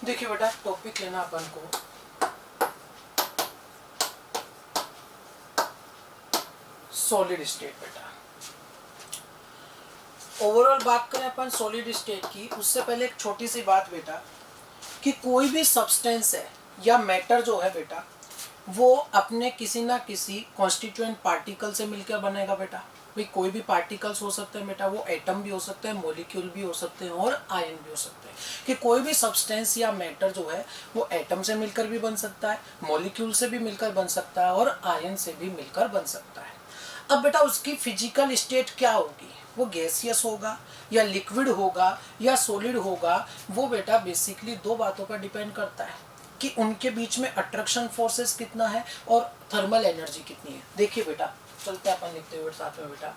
देखिए बेटा, टॉपिक लेना अपन को सॉलिड स्टेट। बेटा ओवरऑल बात करें अपन सॉलिड स्टेट की, उससे पहले एक छोटी सी बात बेटा, कि कोई भी सब्सटेंस है या मैटर जो है बेटा, वो अपने किसी ना किसी कॉन्स्टिट्यूएंट पार्टिकल से मिलकर बनेगा बेटा। भाई कोई भी पार्टिकल्स हो सकते हैं बेटा, वो एटम भी हो सकते हैं, मॉलिक्यूल भी हो सकते हैं और आयन भी हो सकते हैं। कि कोई भी सब्सटेंस या मैटर जो है वो एटम से मिलकर भी बन सकता है, मॉलिक्यूल से भी मिलकर बन सकता है और आयन से भी मिलकर बन सकता है। अब बेटा उसकी फिजिकल स्टेट क्या होगी, वो गैसियस होगा या लिक्विड होगा या सॉलिड होगा, वो बेटा बेसिकली दो बातों पर डिपेंड करता है कि उनके बीच में अट्रैक्शन फोर्सेस कितना है और थर्मल एनर्जी कितनी है। देखिए बेटा, चलते अपन लिखते हुए साथ में बेटा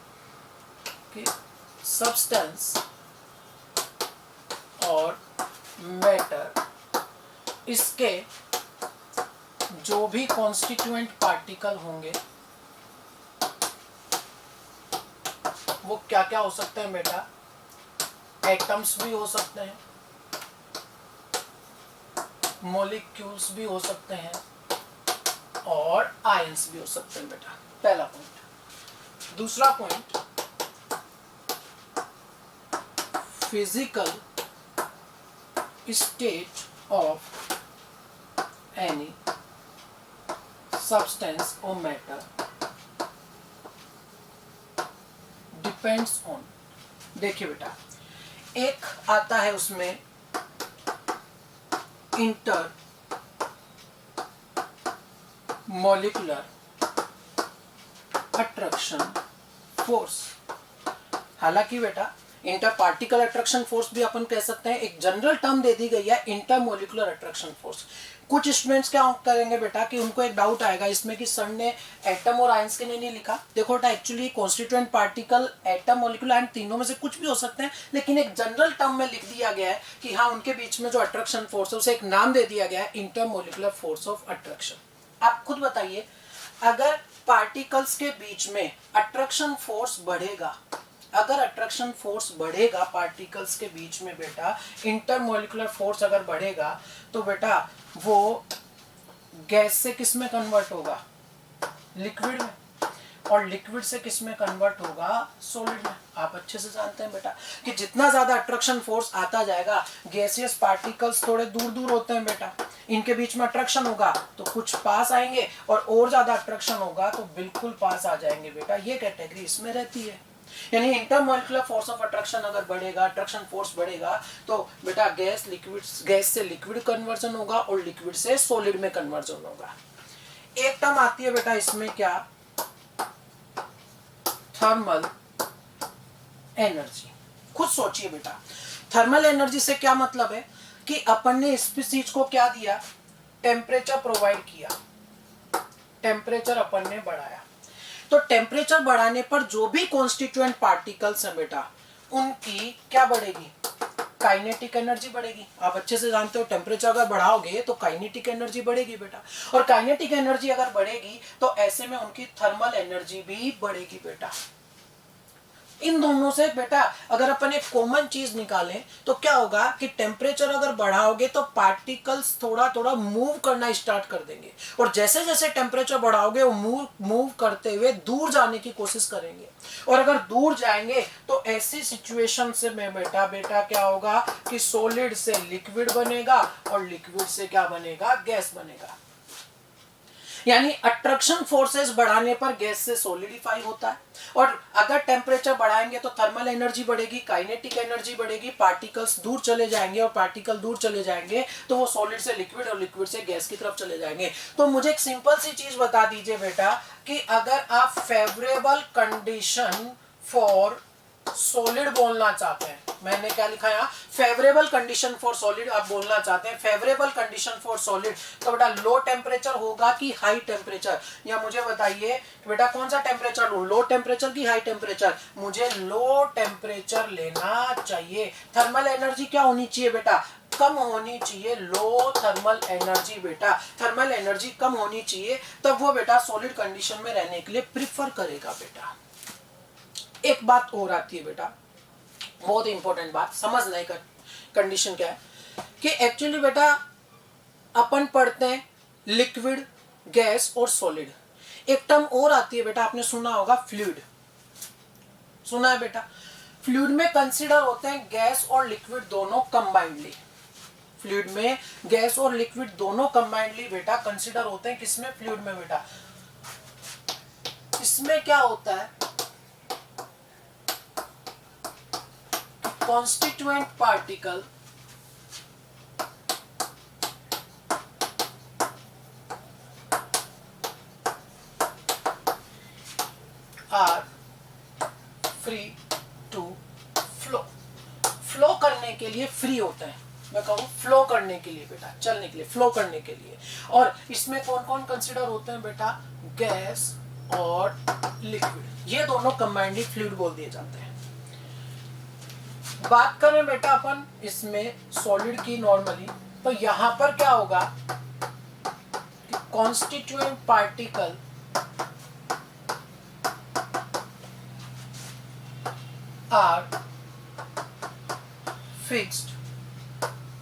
कि सब्सटेंस और मैटर, इसके जो भी कॉन्स्टिट्यूएंट पार्टिकल होंगे वो क्या क्या हो सकते हैं बेटा, एटम्स भी हो सकते हैं, मॉलिक्यूल्स भी हो सकते हैं और आयंस भी हो सकते हैं बेटा। पहला पॉइंट। दूसरा point, physical state of any substance और मैटर डिपेंड्स ऑन। देखिए बेटा, एक आता है उसमें इंटर मॉलिक्यूलर अट्रैक्शन फोर्स। हालांकि बेटा इंटर पार्टिकल अट्रैक्शन फोर्स भी अपन कह सकते हैं, एक जनरल टर्म दे दी गई है इंटर मॉलिक्यूलर अट्रैक्शन फोर्स। कुछ स्टूडेंट्स क्या करेंगे बेटा कि उनको एक डाउट आएगा इसमें कि सर ने एटम और आयंस के लिए नहीं लिखा। देखो बेटा, actually constituent particle atom, molecule, ion तीनों में से कुछ भी हो सकते हैं, लेकिन एक जनरल टर्म में लिख दिया गया है कि हाँ उनके बीच में जो अट्रैक्शन फोर्स है उसे एक नाम दे दिया गया है, inter molecular force of attraction. आप खुद बताइए, अगर पार्टिकल्स के बीच में अट्रैक्शन फोर्स बढ़ेगा, अगर अट्रैक्शन फोर्स बढ़ेगा पार्टिकल्स के बीच में बेटा, इंटरमोलिकुलर फोर्स अगर बढ़ेगा, तो बेटा वो गैस से किस में कन्वर्ट होगा, लिक्विड में, और लिक्विड से किस में कन्वर्ट होगा, सॉलिड में। आप अच्छे से जानते हैं बेटा कि जितना ज्यादा अट्रैक्शन फोर्स आता जाएगा, गैसियस पार्टिकल्स थोड़े दूर दूर होते हैं बेटा, इनके बीच में अट्रैक्शन होगा तो कुछ पास आएंगे और ज्यादा अट्रैक्शन होगा तो बिल्कुल पास आ जाएंगे बेटा। ये कैटेगरी इसमें रहती है। यानी इंटरमॉलिक्यूलर फोर्स ऑफ अट्रैक्शन अगर बढ़ेगा, अट्रैक्शन फोर्स बढ़ेगा, तो बेटा गैस लिक्विड, गैस से लिक्विड कन्वर्जन होगा और लिक्विड से सॉलिड में कन्वर्जन होगा। एक टर्म आती है बेटा इसमें क्या, थर्मल एनर्जी। खुद सोचिए बेटा, थर्मल एनर्जी से क्या मतलब है कि अपन ने स्पीसीज को क्या दिया, टेम्परेचर प्रोवाइड किया, टेम्परेचर अपन ने बढ़ाया, तो टेम्परेचर बढ़ाने पर जो भी कॉन्स्टिट्यूएंट पार्टिकल्स हैं बेटा, उनकी क्या बढ़ेगी, काइनेटिक एनर्जी बढ़ेगी। आप अच्छे से जानते हो टेम्परेचर अगर बढ़ाओगे तो काइनेटिक एनर्जी बढ़ेगी बेटा, और काइनेटिक एनर्जी अगर बढ़ेगी तो ऐसे में उनकी थर्मल एनर्जी भी बढ़ेगी बेटा। इन दोनों से बेटा अगर अपन एक कॉमन चीज निकालें तो क्या होगा कि टेम्परेचर अगर बढ़ाओगे तो पार्टिकल्स थोड़ा थोड़ा मूव करना स्टार्ट कर देंगे, और जैसे जैसे टेम्परेचर बढ़ाओगे वो मूव करते हुए दूर जाने की कोशिश करेंगे, और अगर दूर जाएंगे तो ऐसी सिचुएशन से में बेटा क्या होगा कि सॉलिड से लिक्विड बनेगा और लिक्विड से क्या बनेगा, गैस बनेगा। यानी अट्रैक्शन फोर्सेस बढ़ाने पर गैस से सॉलिडिफाई होता है, और अगर टेम्परेचर बढ़ाएंगे तो थर्मल एनर्जी बढ़ेगी, काइनेटिक एनर्जी बढ़ेगी, पार्टिकल्स दूर चले जाएंगे, और पार्टिकल दूर चले जाएंगे तो वो सॉलिड से लिक्विड और लिक्विड से गैस की तरफ चले जाएंगे। तो मुझे एक सिंपल सी चीज बता दीजिए बेटा कि अगर आप फेवरेबल कंडीशन फॉर सॉलिड बोलना चाहते हैं, मैंने क्या लिखा है, फेवरेबल कंडीशन फॉर सॉलिड आप बोलना चाहते हैं, फेवरेबल कंडीशन फॉर सॉलिड, तो बेटा लो टेम्परेचर होगा कि हाई टेम्परेचर, या मुझे बताइए बेटा कौन सा टेम्परेचर लूं, लो टेम्परेचर की हाई टेम्परेचर, मुझे लो टेम्परेचर लेना चाहिए। थर्मल एनर्जी क्या होनी चाहिए बेटा, कम होनी चाहिए, लो थर्मल एनर्जी बेटा, थर्मल एनर्जी कम होनी चाहिए, तब वो बेटा सॉलिड कंडीशन में रहने के लिए प्रिफर करेगा बेटा। एक बात और आती है बेटा, बहुत इंपॉर्टेंट बात, समझना है कंडीशन क्या है कि एक्चुअली बेटा अपन पढ़ते हैं लिक्विड, गैस और सॉलिड। एक टर्म और आती है बेटा, आपने सुना होगा फ्लूइड, सुना है बेटा। फ्लूइड में कंसीडर होते हैं गैस और लिक्विड दोनों कंबाइंडली। फ्लूइड में गैस और लिक्विड दोनों कंबाइंडली बेटा कंसीडर होते हैं। किसमें? फ्लूइड में बेटा। इसमें क्या होता है, constituent particle are free to flow. Flow करने के लिए फ्री होता है, मैं कहूँ फ्लो करने के लिए बेटा, चलने के लिए, फ्लो करने के लिए। और इसमें कौन कौन कंसीडर होते हैं बेटा? गैस और लिक्विड, ये दोनों कंबाइंडली फ्लूइड बोल दिए जाते हैं। बात करें बेटा अपन इसमें सॉलिड की नॉर्मली, तो यहां पर क्या होगा कि constituent particle are fixed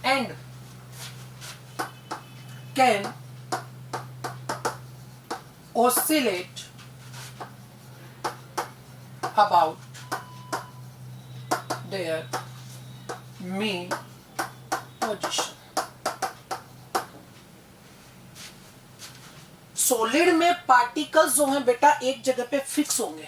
and can oscillate about their mean position। Solid में पार्टिकल्स जो हैं बेटा एक जगह पे फिक्स होंगे,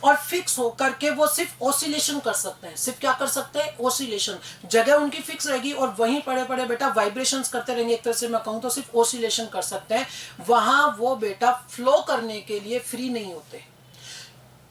और फिक्स होकर के वो सिर्फ ऑसिलेशन कर सकते हैं। सिर्फ क्या कर सकते हैं? ऑसिलेशन। जगह उनकी फिक्स रहेगी और वहीं पड़े पड़े बेटा वाइब्रेशंस करते रहेंगे। एक तरह से मैं कहूं तो सिर्फ ऑसिलेशन कर सकते हैं, वहां वो बेटा फ्लो करने के लिए फ्री नहीं होते।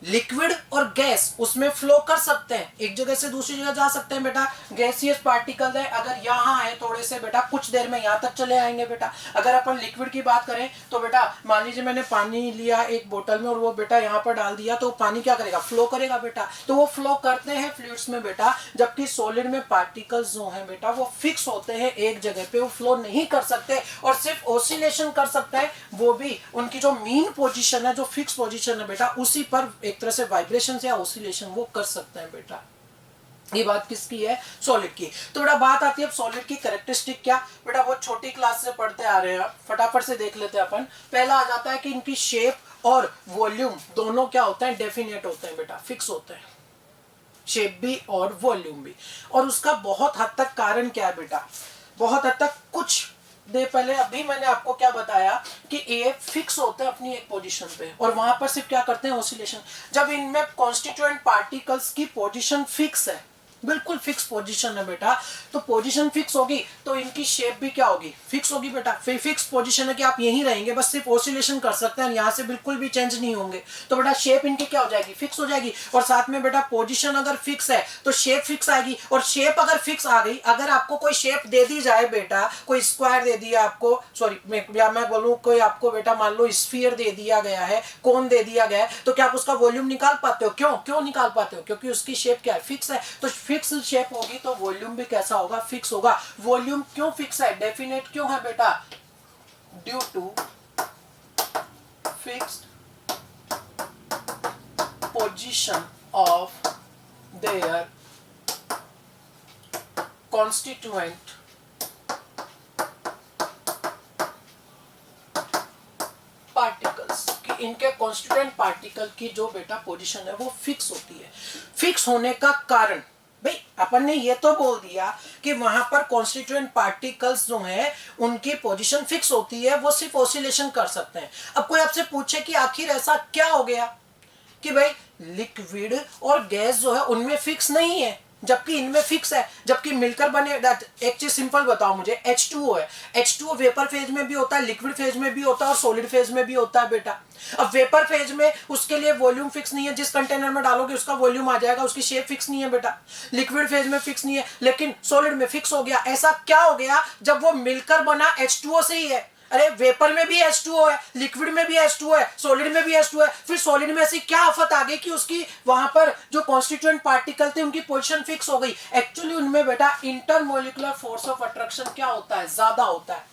लिक्विड और गैस उसमें फ्लो कर सकते हैं, एक जगह से दूसरी जगह जा सकते हैं बेटा। गैसियस पार्टिकल है, अगर यहाँ है थोड़े से बेटा कुछ देर में यहाँ तक चले आएंगे बेटा। अगर अपन लिक्विड की बात करें तो बेटा मान लीजिए मैंने पानी लिया एक बोतल में और वो बेटा यहाँ पर डाल दिया, तो पानी क्या करेगा? फ्लो करेगा बेटा। तो वो फ्लो करते हैं फ्लूइड्स में बेटा, जबकि सॉलिड में पार्टिकल्स जो हैं बेटा वो फिक्स होते हैं एक जगह पे, वो फ्लो नहीं कर सकते और सिर्फ ऑसिलेशन कर सकते हैं। वो भी उनकी जो मीन पोजीशन है, जो फिक्स पोजीशन है बेटा, उसी पर एक तरह से वाइब्रेशन या ऑसिलेशन वो कर सकते हैं बेटा। ये बात किसकी है? सॉलिड की। तो बेटा बात आती है अब सॉलिड की कैरेक्टरिस्टिक क्या बेटा, वो छोटी क्लास से पढ़ते आ रहे हैं, फटाफट से देख लेते हैं अपन। पहला आ जाता है कि इनकी शेप और वॉल्यूम दोनों क्या होते हैं? डेफिनेट होते हैं बेटा, फिक्स होते हैं, शेप भी और वॉल्यूम भी। और उसका बहुत हद तक कारण क्या है बेटा? बहुत हद तक कुछ दे पहले अभी मैंने आपको क्या बताया कि ये फिक्स होते हैं अपनी एक पोजीशन पे, और वहां पर सिर्फ क्या करते हैं? ऑसिलेशन। जब इनमें कॉन्स्टिट्यूएंट पार्टिकल्स की पोजीशन फिक्स है, बिल्कुल फिक्स पोजीशन है बेटा, तो पोजीशन फिक्स होगी तो इनकी शेप भी क्या होगी? फिक्स होगी बेटा। फिक्स पोजीशन है कि आप यहीं रहेंगे, बस सिर्फ ऑसिलेशन कर सकते हैं, यहाँ से बिल्कुल भी चेंज नहीं होंगे। तो बेटा शेप इनकी क्या हो जाएगी? फिक्स हो जाएगी। और साथ में बेटा पोजीशन अगर फिक्स है तो शेप फिक्स आएगी, और शेप अगर फिक्स आ गई, अगर आपको कोई शेप दे दी जाए बेटा, कोई स्क्वायर दे दिया आपको, सॉरी मैं बोलूँ कोई आपको बेटा मान लो स्फीयर दे दिया गया है, कोन दे दिया गया है, तो क्या आप उसका वॉल्यूम निकाल पाते हो? क्यों निकाल पाते हो? क्योंकि उसकी शेप क्या है? फिक्स है। तो फिक्स शेप होगी तो वॉल्यूम भी कैसा होगा? फिक्स होगा। वॉल्यूम क्यों फिक्स है? डेफिनेट क्यों है बेटा? Due to fixed position of their constituent particles, कि इनके कॉन्स्टिट्यूएंट पार्टिकल की जो बेटा पोजीशन है वो फिक्स होती है। फिक्स होने का कारण भाई अपन ने ये तो बोल दिया कि वहां पर कॉन्स्टिट्यूएंट पार्टिकल्स जो हैं उनकी पोजीशन फिक्स होती है, वो सिर्फ ऑसिलेशन कर सकते हैं। अब कोई आपसे पूछे कि आखिर ऐसा क्या हो गया कि भाई लिक्विड और गैस जो है उनमें फिक्स नहीं है जबकि इनमें फिक्स है, जबकि मिलकर बने। एक चीज सिंपल बताओ मुझे, H2O है, H2O वेपर फेज में भी होता है, लिक्विड फेज में भी होता है और सॉलिड फेज में भी होता है बेटा। अब वेपर फेज में उसके लिए वॉल्यूम फिक्स नहीं है, जिस कंटेनर में डालोगे उसका वॉल्यूम आ जाएगा, उसकी शेप फिक्स नहीं है बेटा। लिक्विड फेज में फिक्स नहीं है, लेकिन सॉलिड में फिक्स हो गया। ऐसा क्या हो गया? जब वो मिलकर बना H2O से ही है। अरे वेपर में भी H2O है, लिक्विड में भी H2O है, सॉलिड में भी H2O है, फिर सॉलिड में ऐसी क्या आफत आ गई कि उसकी वहां पर जो कॉन्स्टिट्यूएंट पार्टिकल थे उनकी पोजीशन फिक्स हो गई? एक्चुअली उनमें बेटा इंटरमोलिकुलर फोर्स ऑफ अट्रैक्शन क्या होता है? ज्यादा होता है।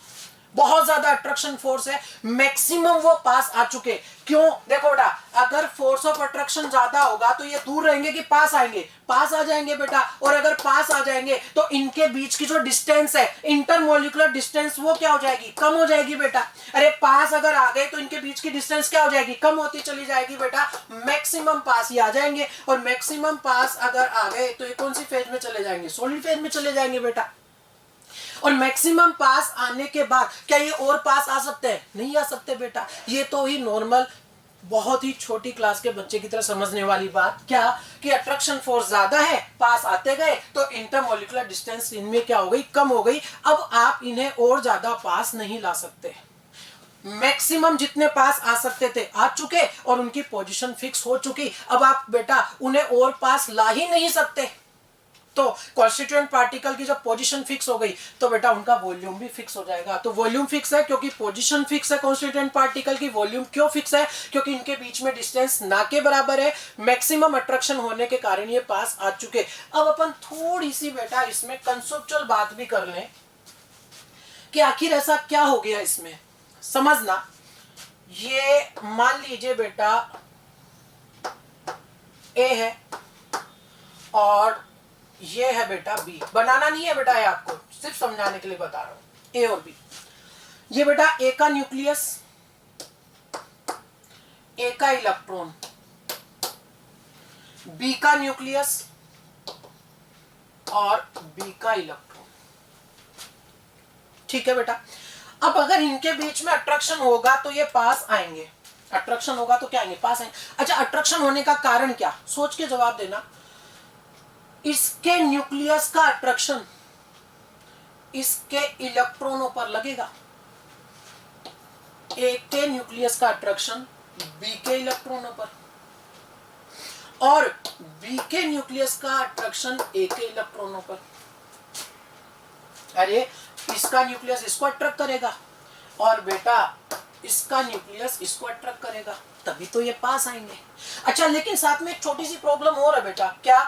बहुत ज्यादा अट्रैक्शन फोर्स है, मैक्सिमम वो पास आ चुके। क्यों? देखो बेटा, अगर फोर्स ऑफ अट्रैक्शन ज्यादा होगा तो ये दूर रहेंगे कि पास आएंगे? पास आ जाएंगे बेटा। और अगर पास आ जाएंगे तो इनके बीच की जो डिस्टेंस है, इंटरमोलिकुलर डिस्टेंस, वो क्या हो जाएगी? कम हो जाएगी बेटा। अरे पास अगर आ गए तो इनके बीच की डिस्टेंस क्या हो जाएगी? कम होती चली जाएगी बेटा। मैक्सिमम पास ही आ जाएंगे, और मैक्सिमम पास अगर आ गए तो ये कौन सी फेज में चले जाएंगे? सॉलिड फेज में चले जाएंगे बेटा। और मैक्सिमम पास आने के बाद क्या ये और पास आ सकते हैं? नहीं आ सकते बेटा। ये तो ही नॉर्मल, बहुत ही छोटी क्लास के बच्चे की तरह समझने वाली बात, क्या कि अट्रैक्शन फोर्स ज्यादा है, पास आते गए तो इंटरमोलिकुलर डिस्टेंस इनमें क्या हो गई? कम हो गई। अब आप इन्हें और ज्यादा पास नहीं ला सकते। मैक्सिमम जितने पास आ सकते थे आ चुके, और उनकी पोजीशन फिक्स हो चुकी। अब आप बेटा उन्हें और पास ला ही नहीं सकते। तो कॉन्स्टिट्यूएंट पार्टिकल की जब पोजीशन फिक्स हो गई तो बेटा उनका वॉल्यूम भी फिक्स हो जाएगा। तो वॉल्यूम फिक्स है क्योंकि पोजीशन फिक्स है कॉन्स्टिट्यूएंट पार्टिकल की। वॉल्यूम क्यों फिक्स है? क्योंकि इनके बीच में डिस्टेंस ना के बराबर है, मैक्सिमम अट्रैक्शन होने के कारण ये पास आ चुके। अब अपन थोड़ी सी बेटा इसमें कंसेप्चुअल बात भी कर लें कि आखिर ऐसा क्या हो गया इसमें। समझना, ये मान लीजिए बेटा ए है और ये है बेटा बी। बनाना नहीं है बेटा, ये आपको सिर्फ समझाने के लिए बता रहा हूं। ए और बी, ये बेटा ए का न्यूक्लियस, ए का इलेक्ट्रॉन, बी का न्यूक्लियस और बी का इलेक्ट्रॉन। ठीक है बेटा। अब अगर इनके बीच में अट्रैक्शन होगा तो ये पास आएंगे। अट्रैक्शन होगा तो क्या आएंगे? पास आएंगे। अच्छा, अट्रैक्शन होने का कारण क्या? सोच के जवाब देना। इसके न्यूक्लियस का अट्रैक्शन इसके इलेक्ट्रॉनों पर लगेगा। ए के न्यूक्लियस का अट्रैक्शन बी के इलेक्ट्रॉनों पर, और बी के न्यूक्लियस का अट्रैक्शन ए के इलेक्ट्रॉनों पर। अरे इसका न्यूक्लियस इसको अट्रैक्ट करेगा और बेटा इसका न्यूक्लियस इसको अट्रैक्ट करेगा, तभी तो ये पास आएंगे। अच्छा, लेकिन साथ में एक छोटी सी प्रॉब्लम और है बेटा। क्या?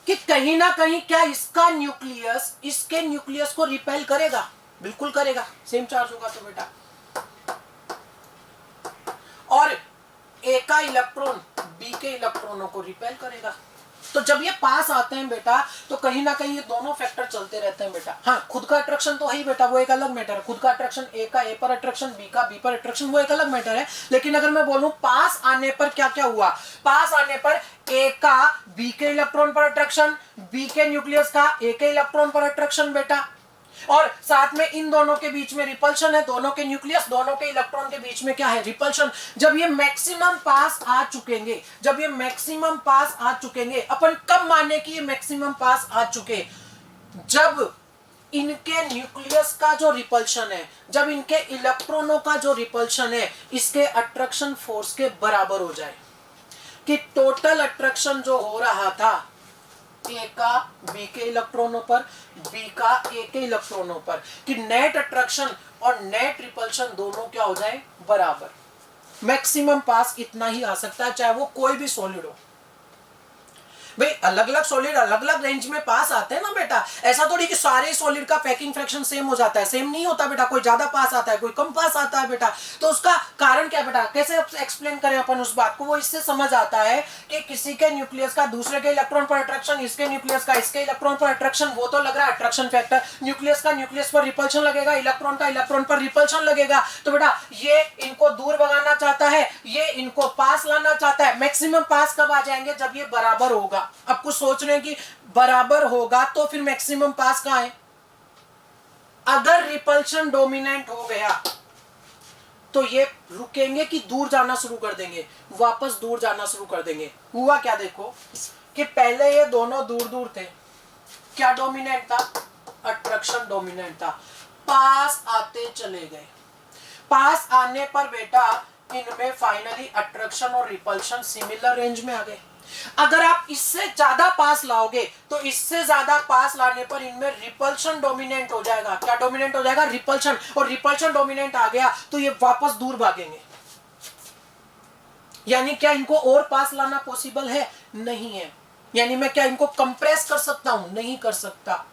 कि कहीं ना कहीं क्या इसका न्यूक्लियस इसके न्यूक्लियस को रिपेल करेगा? बिल्कुल करेगा, सेम चार्ज होगा तो बेटा। और ए का इलेक्ट्रॉन बी के इलेक्ट्रॉनों को रिपेल करेगा। तो जब ये पास आते हैं बेटा तो कहीं ना कहीं ये दोनों फैक्टर चलते रहते हैं बेटा। हाँ, खुद का अट्रैक्शन तो है ही बेटा, वो एक अलग मैटर है। खुद का अट्रैक्शन ए का ए पर अट्रैक्शन, बी का बी पर अट्रैक्शन, वो एक अलग मैटर है। लेकिन अगर मैं बोलूं पास आने पर क्या क्या हुआ, पास आने पर ए का बी के इलेक्ट्रॉन पर अट्रैक्शन, बी के न्यूक्लियस का ए के इलेक्ट्रॉन पर अट्रैक्शन बेटा, और साथ में इन दोनों के बीच में रिपल्शन है। दोनों के न्यूक्लियस, दोनों के इलेक्ट्रॉन के बीच में क्या है? रिपल्शन। जब ये मैक्सिमम पास आ चुकेंगे, जब ये मैक्सिमम पास आ चुकेंगे, अपन कब माने कि ये मैक्सिमम पास आ चुके? जब इनके न्यूक्लियस का जो रिपल्शन है, जब इनके इलेक्ट्रॉनों का जो रिपल्शन है इसके अट्रैक्शन फोर्स के बराबर हो जाए। कि टोटल अट्रैक्शन जो हो रहा था ए का बी के इलेक्ट्रॉनों पर, बी का ए के इलेक्ट्रॉनों पर, कि नेट अट्रैक्शन और नेट रिपल्शन दोनों क्या हो जाए? बराबर। मैक्सिमम पास इतना ही आ सकता है, चाहे वो कोई भी सॉलिड हो। भाई अलग अलग सॉलिड अलग अलग रेंज में पास आते हैं ना बेटा। ऐसा थोड़ी कि सारे सॉलिड का पैकिंग फ्रैक्शन सेम हो जाता है, सेम नहीं होता बेटा। कोई ज्यादा पास आता है, कोई कम पास आता है बेटा। तो उसका कारण क्या बेटा? कैसे एक्सप्लेन करें अपन उस बात को? वो इससे समझ आता है कि किसी के न्यूक्लियस का दूसरे के इलेक्ट्रॉन पर अट्रैक्शन, इसके न्यूक्लियस का इसके इलेक्ट्रॉन पर अट्रैक्शन, वो तो लग रहा है अट्रैक्शन फैक्टर। न्यूक्लियस का न्यूक्लियस पर रिपल्शन लगेगा, इलेक्ट्रॉन का इलेक्ट्रॉन पर रिपल्शन लगेगा। तो बेटा ये इनको दूर भगाना चाहता है, ये इनको पास लाना चाहता है। मैक्सिमम पास कब आ जाएंगे? जब ये बराबर होगा। अब कुछ सोच रहे हैं कि बराबर होगा तो फिर मैक्सिमम पास कहां है? अगर रिपल्शन डोमिनेंट हो गया तो ये रुकेंगे कि दूर जाना शुरू कर देंगे? वापस दूर जाना शुरू कर देंगे। हुआ क्या देखो कि पहले ये दोनों दूर दूर थे, क्या डोमिनेंट था? अट्रैक्शन डोमिनेंट था। पास आते चले गए, पास आने पर बेटा इनमें फाइनली अट्रैक्शन और रिपल्शन सिमिलर रेंज में आ गए। अगर आप इससे ज्यादा पास लाओगे तो इससे ज्यादा पास लाने पर इनमें रिपल्शन डोमिनेंट हो जाएगा। क्या डोमिनेंट हो जाएगा? रिपल्शन। और रिपल्शन डोमिनेंट आ गया तो ये वापस दूर भागेंगे। यानी क्या इनको और पास लाना पॉसिबल है? नहीं है। यानी मैं क्या इनको कंप्रेस कर सकता हूं? नहीं कर सकता।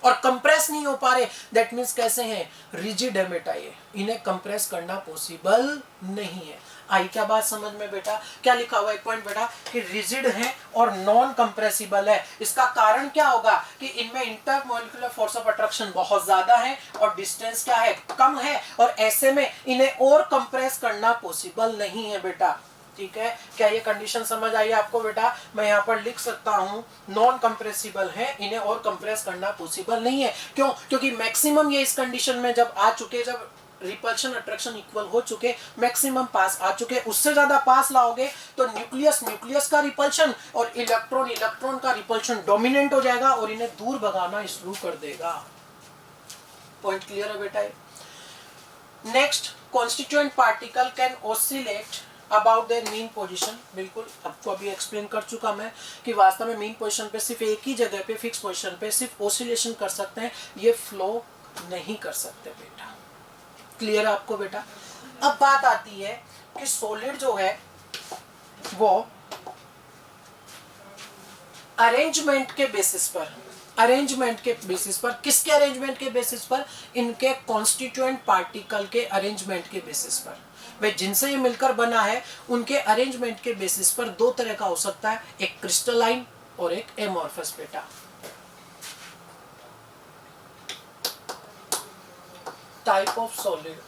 और कंप्रेस नहीं हो पा रहे, दैट मीन्स कैसे हैं, रिजिड है बेटा, ये इन्हें कंप्रेस करना पॉसिबल नहीं है। आई क्या बात समझ में बेटा? क्या लिखा हुआ एक पॉइंट बेटा कि रिजिड है और नॉन कंप्रेसिबल है। इसका कारण क्या होगा कि इनमें इंटरमॉलिक्यूलर फोर्स ऑफ अट्रैक्शन बहुत ज्यादा है और डिस्टेंस क्या है, कम है, और ऐसे में इन्हें और कंप्रेस करना पॉसिबल नहीं है बेटा। ठीक है, क्या ये कंडीशन समझ आई आपको बेटा? मैं यहाँ पर लिख सकता हूँ नॉन कंप्रेसिबल है, इन्हें और कंप्रेस करना पॉसिबल नहीं है। क्यों? क्योंकि मैक्सिमम ये इस कंडीशन में जब आ चुके, जब रिपल्शन अट्रैक्शन इक्वल हो चुके, मैक्सिमम पास आ चुके, उससे ज्यादा पास लाओगे तो न्यूक्लियस न्यूक्लियस का रिपल्शन और इलेक्ट्रॉन इलेक्ट्रॉन का रिपल्शन डोमिनेंट हो जाएगा और इन्हें दूर भगाना शुरू कर देगा। पॉइंट क्लियर है बेटा? Next, constituent particle can oscillate about their mean position. बिल्कुल आपको अभी एक्सप्लेन कर चुका मैं कि वास्तव में मीन पोजीशन पे सिर्फ एक ही जगह पे, फिक्स पोजीशन पे सिर्फ ऑसिलेशन कर सकते हैं, ये फ्लो नहीं कर सकते बेटा। क्लियर है आपको बेटा? अब बात आती है कि सॉलिड जो है वो अरेंजमेंट के बेसिस पर, अरेंजमेंट के बेसिस पर, किसके अरेंजमेंट के बेसिस पर? इनके कॉन्स्टिट्यूएंट पार्टिकल के अरेंजमेंट के बेसिस पर। वे जिनसे ये मिलकर बना है उनके अरेंजमेंट के बेसिस पर दो तरह का हो सकता है, एक क्रिस्टलाइन और एक एमॉर्फस बेटा। Type of solid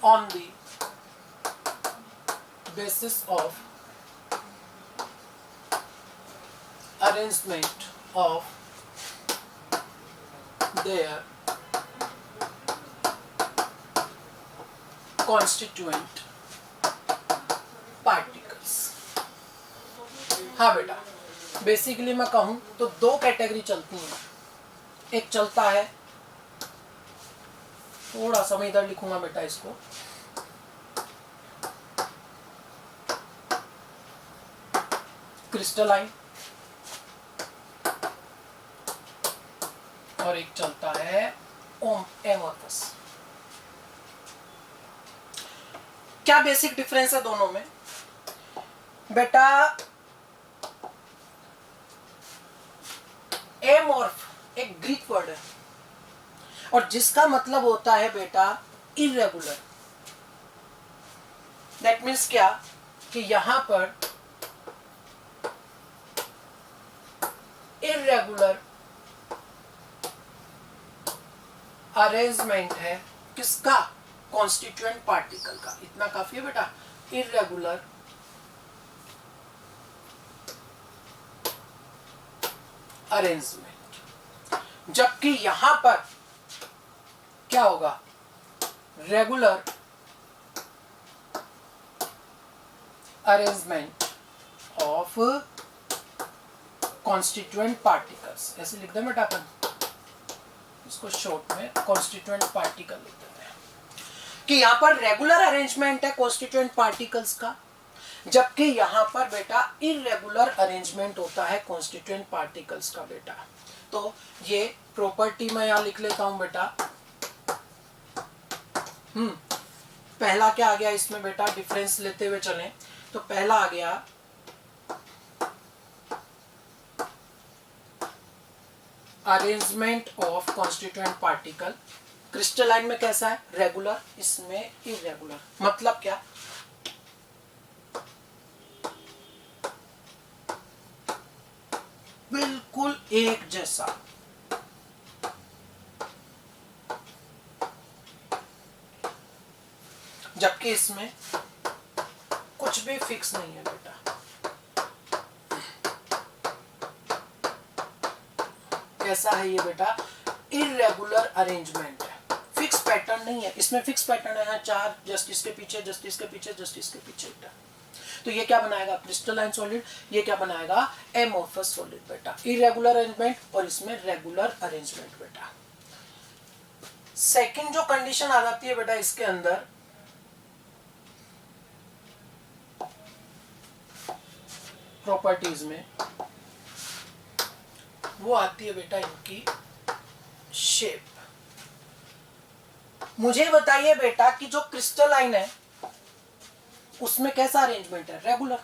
on the basis of arrangement of their constituent particles। हाँ बेटा, बेसिकली मैं कहूँ तो दो कैटेगरी चलती हैं। एक चलता है, थोड़ा सा मैं इधर लिखूंगा बेटा इसको, क्रिस्टलाइन, और एक चलता है एमॉर्फस। क्या बेसिक डिफरेंस है दोनों में बेटा? एमॉर्फ एक ग्रीक वर्ड है और जिसका मतलब होता है बेटा इर्रेगुलर। दैट मीन्स क्या कि यहां पर इर्रेगुलर अरेंजमेंट है किसका? कॉन्स्टिट्यूएंट पार्टिकल का। इतना काफी है बेटा, इर्रेगुलर अरेंजमेंट। जबकि यहां पर क्या होगा? Regular arrangement of constituent particles. ऐसे लिख दें बेटा अपन इसको शॉर्ट में कॉन्स्टिट्यूएंट पार्टिकल लिख देते हैं कि यहां पर रेगुलर अरेंजमेंट है कॉन्स्टिट्यूएंट पार्टिकल्स का, जबकि यहां पर बेटा इर्रेगुलर अरेंजमेंट होता है कॉन्स्टिट्यूएंट पार्टिकल्स का बेटा। तो ये प्रॉपर्टी मैं यहां लिख लेता हूं बेटा। पहला क्या आ गया इसमें बेटा? डिफरेंस लेते हुए चलें तो पहला आ गया arrangement of constituent particle. Crystalline में कैसा है? रेगुलर, इसमें इरेगुलर। मतलब क्या? बिल्कुल एक जैसा। जबकि इसमें कुछ भी फिक्स नहीं है बेटा। कैसा है ये बेटा? इरेगुलर अरेंजमेंट है, फिक्स पैटर्न नहीं है। इसमें फिक्स पैटर्न है, चार जस्ट इसके पीछे, जस्ट इसके पीछे, जस्ट इसके पीछे बेटा। तो ये क्या बनाएगा? Crystalline solid. ये क्या बनाएगा? एमॉर्फस सॉलिड बेटा। इरेगुलर अरेंजमेंट और इसमें रेगुलर अरेंजमेंट बेटा। सेकंड जो कंडीशन आ जाती है बेटा इसके अंदर, प्रॉपर्टीज में, वो आती है बेटा इनकी शेप। मुझे बताइए बेटा कि जो क्रिस्टलाइन है उसमें कैसा अरेंजमेंट है? रेगुलर।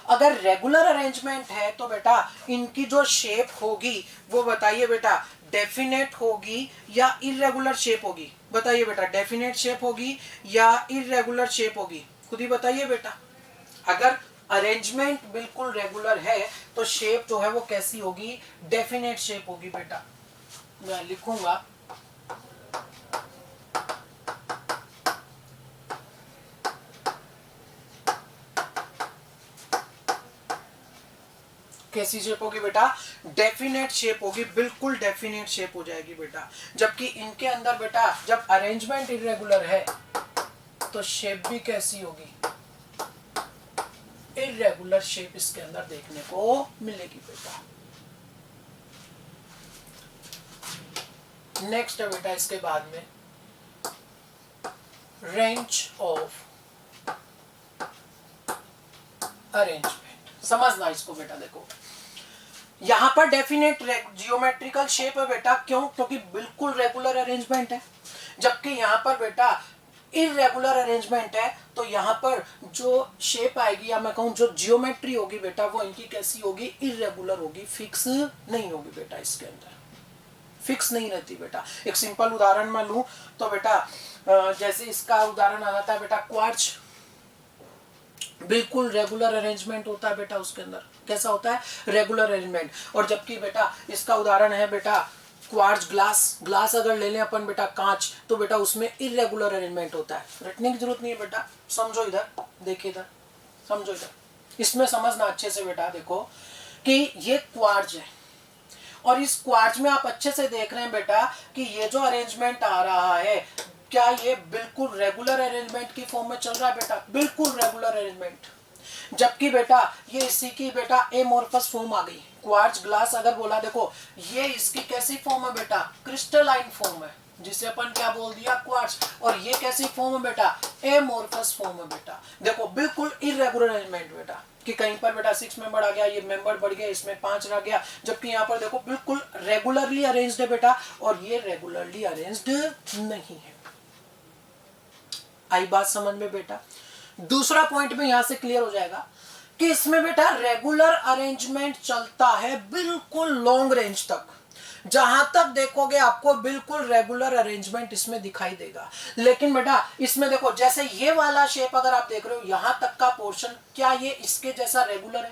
अगर रेगुलर अरेंजमेंट है तो बेटा इनकी जो शेप होगी वो बताइए बेटा, डेफिनेट होगी या इरेगुलर शेप होगी? बताइए बेटा, डेफिनेट शेप होगी या इरेगुलर शेप होगी? खुद ही बताइए बेटा। अगर अरेंजमेंट बिल्कुल रेगुलर है तो शेप जो है वो कैसी होगी? डेफिनेट शेप होगी बेटा। मैं लिखूंगा कैसी शेप होगी बेटा? डेफिनेट शेप होगी, बिल्कुल डेफिनेट शेप हो जाएगी बेटा। जबकि इनके अंदर बेटा जब अरेंजमेंट इरेगुलर है तो शेप भी कैसी होगी? इरेगुलर शेप इसके अंदर देखने को मिलेगी बेटा। नेक्स्ट है बेटा इसके बाद में रेंज ऑफ अरेंजमेंट। समझना इसको बेटा। देखो यहां पर डेफिनेट जियोमेट्रिकल शेप है बेटा, क्यों? क्योंकि बिल्कुल रेगुलर अरेंजमेंट है। जबकि यहां पर बेटा इरेगुलर अरेंजमेंट है तो यहां पर जो शेप आएगी या मैं कहूं जो जियोमेट्री होगी बेटा वो इनकी कैसी होगी? इरेगुलर होगी, फिक्स नहीं होगी बेटा। इसके अंदर फिक्स नहीं रहती बेटा। एक सिंपल उदाहरण मैं लूं तो बेटा जैसे इसका उदाहरण आ जाता है बेटा क्वार्ट्ज। बिल्कुल रेगुलर अरेंजमेंट होता है बेटा, उसके अंदर कैसा होता है? Regular arrangement. और जबकि बेटा इसका उदाहरण है बेटा क्वार्ट्ज ग्लास। ग्लास अगर ले लें अपन बेटा कांच, तो बेटा उसमें इरेगुलर अरेंजमेंट होता है। रटने की जरूरत नहीं है बेटा, समझो इधर, देखिए इधर, समझो इधर। इसमें समझना अच्छे से बेटा। देखो कि ये क्वार्ट्ज है और इस क्वार्ट्ज में आप अच्छे से देख रहे हैं बेटा कि ये जो अरेंजमेंट आ रहा है क्या ये बिल्कुल रेगुलर अरेंजमेंट की फॉर्म में चल रहा है बेटा? बिल्कुल रेगुलर अरेंजमेंट। जबकि बेटा ये इसी की बेटा एमोर्फस फॉर्म आ गई। क्वार्ट्ज ग्लास अगर बोला, देखो ये इसकी कैसी फॉर्म है बेटा? क्रिस्टलाइन फॉर्म है, जिसे अपन क्या बोल दिया? क्वार्ट्ज। और ये कैसी फॉर्म है बेटा? एमोर्फस फॉर्म है बेटा। देखो बिल्कुल इरेगुलर अरेंजमेंट बेटा, कि कहीं पर बेटा 6 मेंबर आ गया, ये मेंबर बढ़ गया, इसमें 5 रह गया। जबकि यहाँ पर देखो बिल्कुल रेगुलरली अरेंज्ड है बेटा, और ये रेगुलरली अरेंज्ड नहीं है। आई बात समझ में बेटा? दूसरा पॉइंट में यहां से क्लियर हो जाएगा कि इसमें बेटा रेगुलर अरेंजमेंट चलता है बिल्कुल लॉन्ग रेंज तक। जहां तक देखोगे आपको बिल्कुल रेगुलर अरेंजमेंट इसमें दिखाई देगा। लेकिन बेटा इसमें देखो जैसे ये वाला शेप अगर आप देख रहे हो यहां तक का पोर्शन, क्या ये इसके जैसा रेगुलर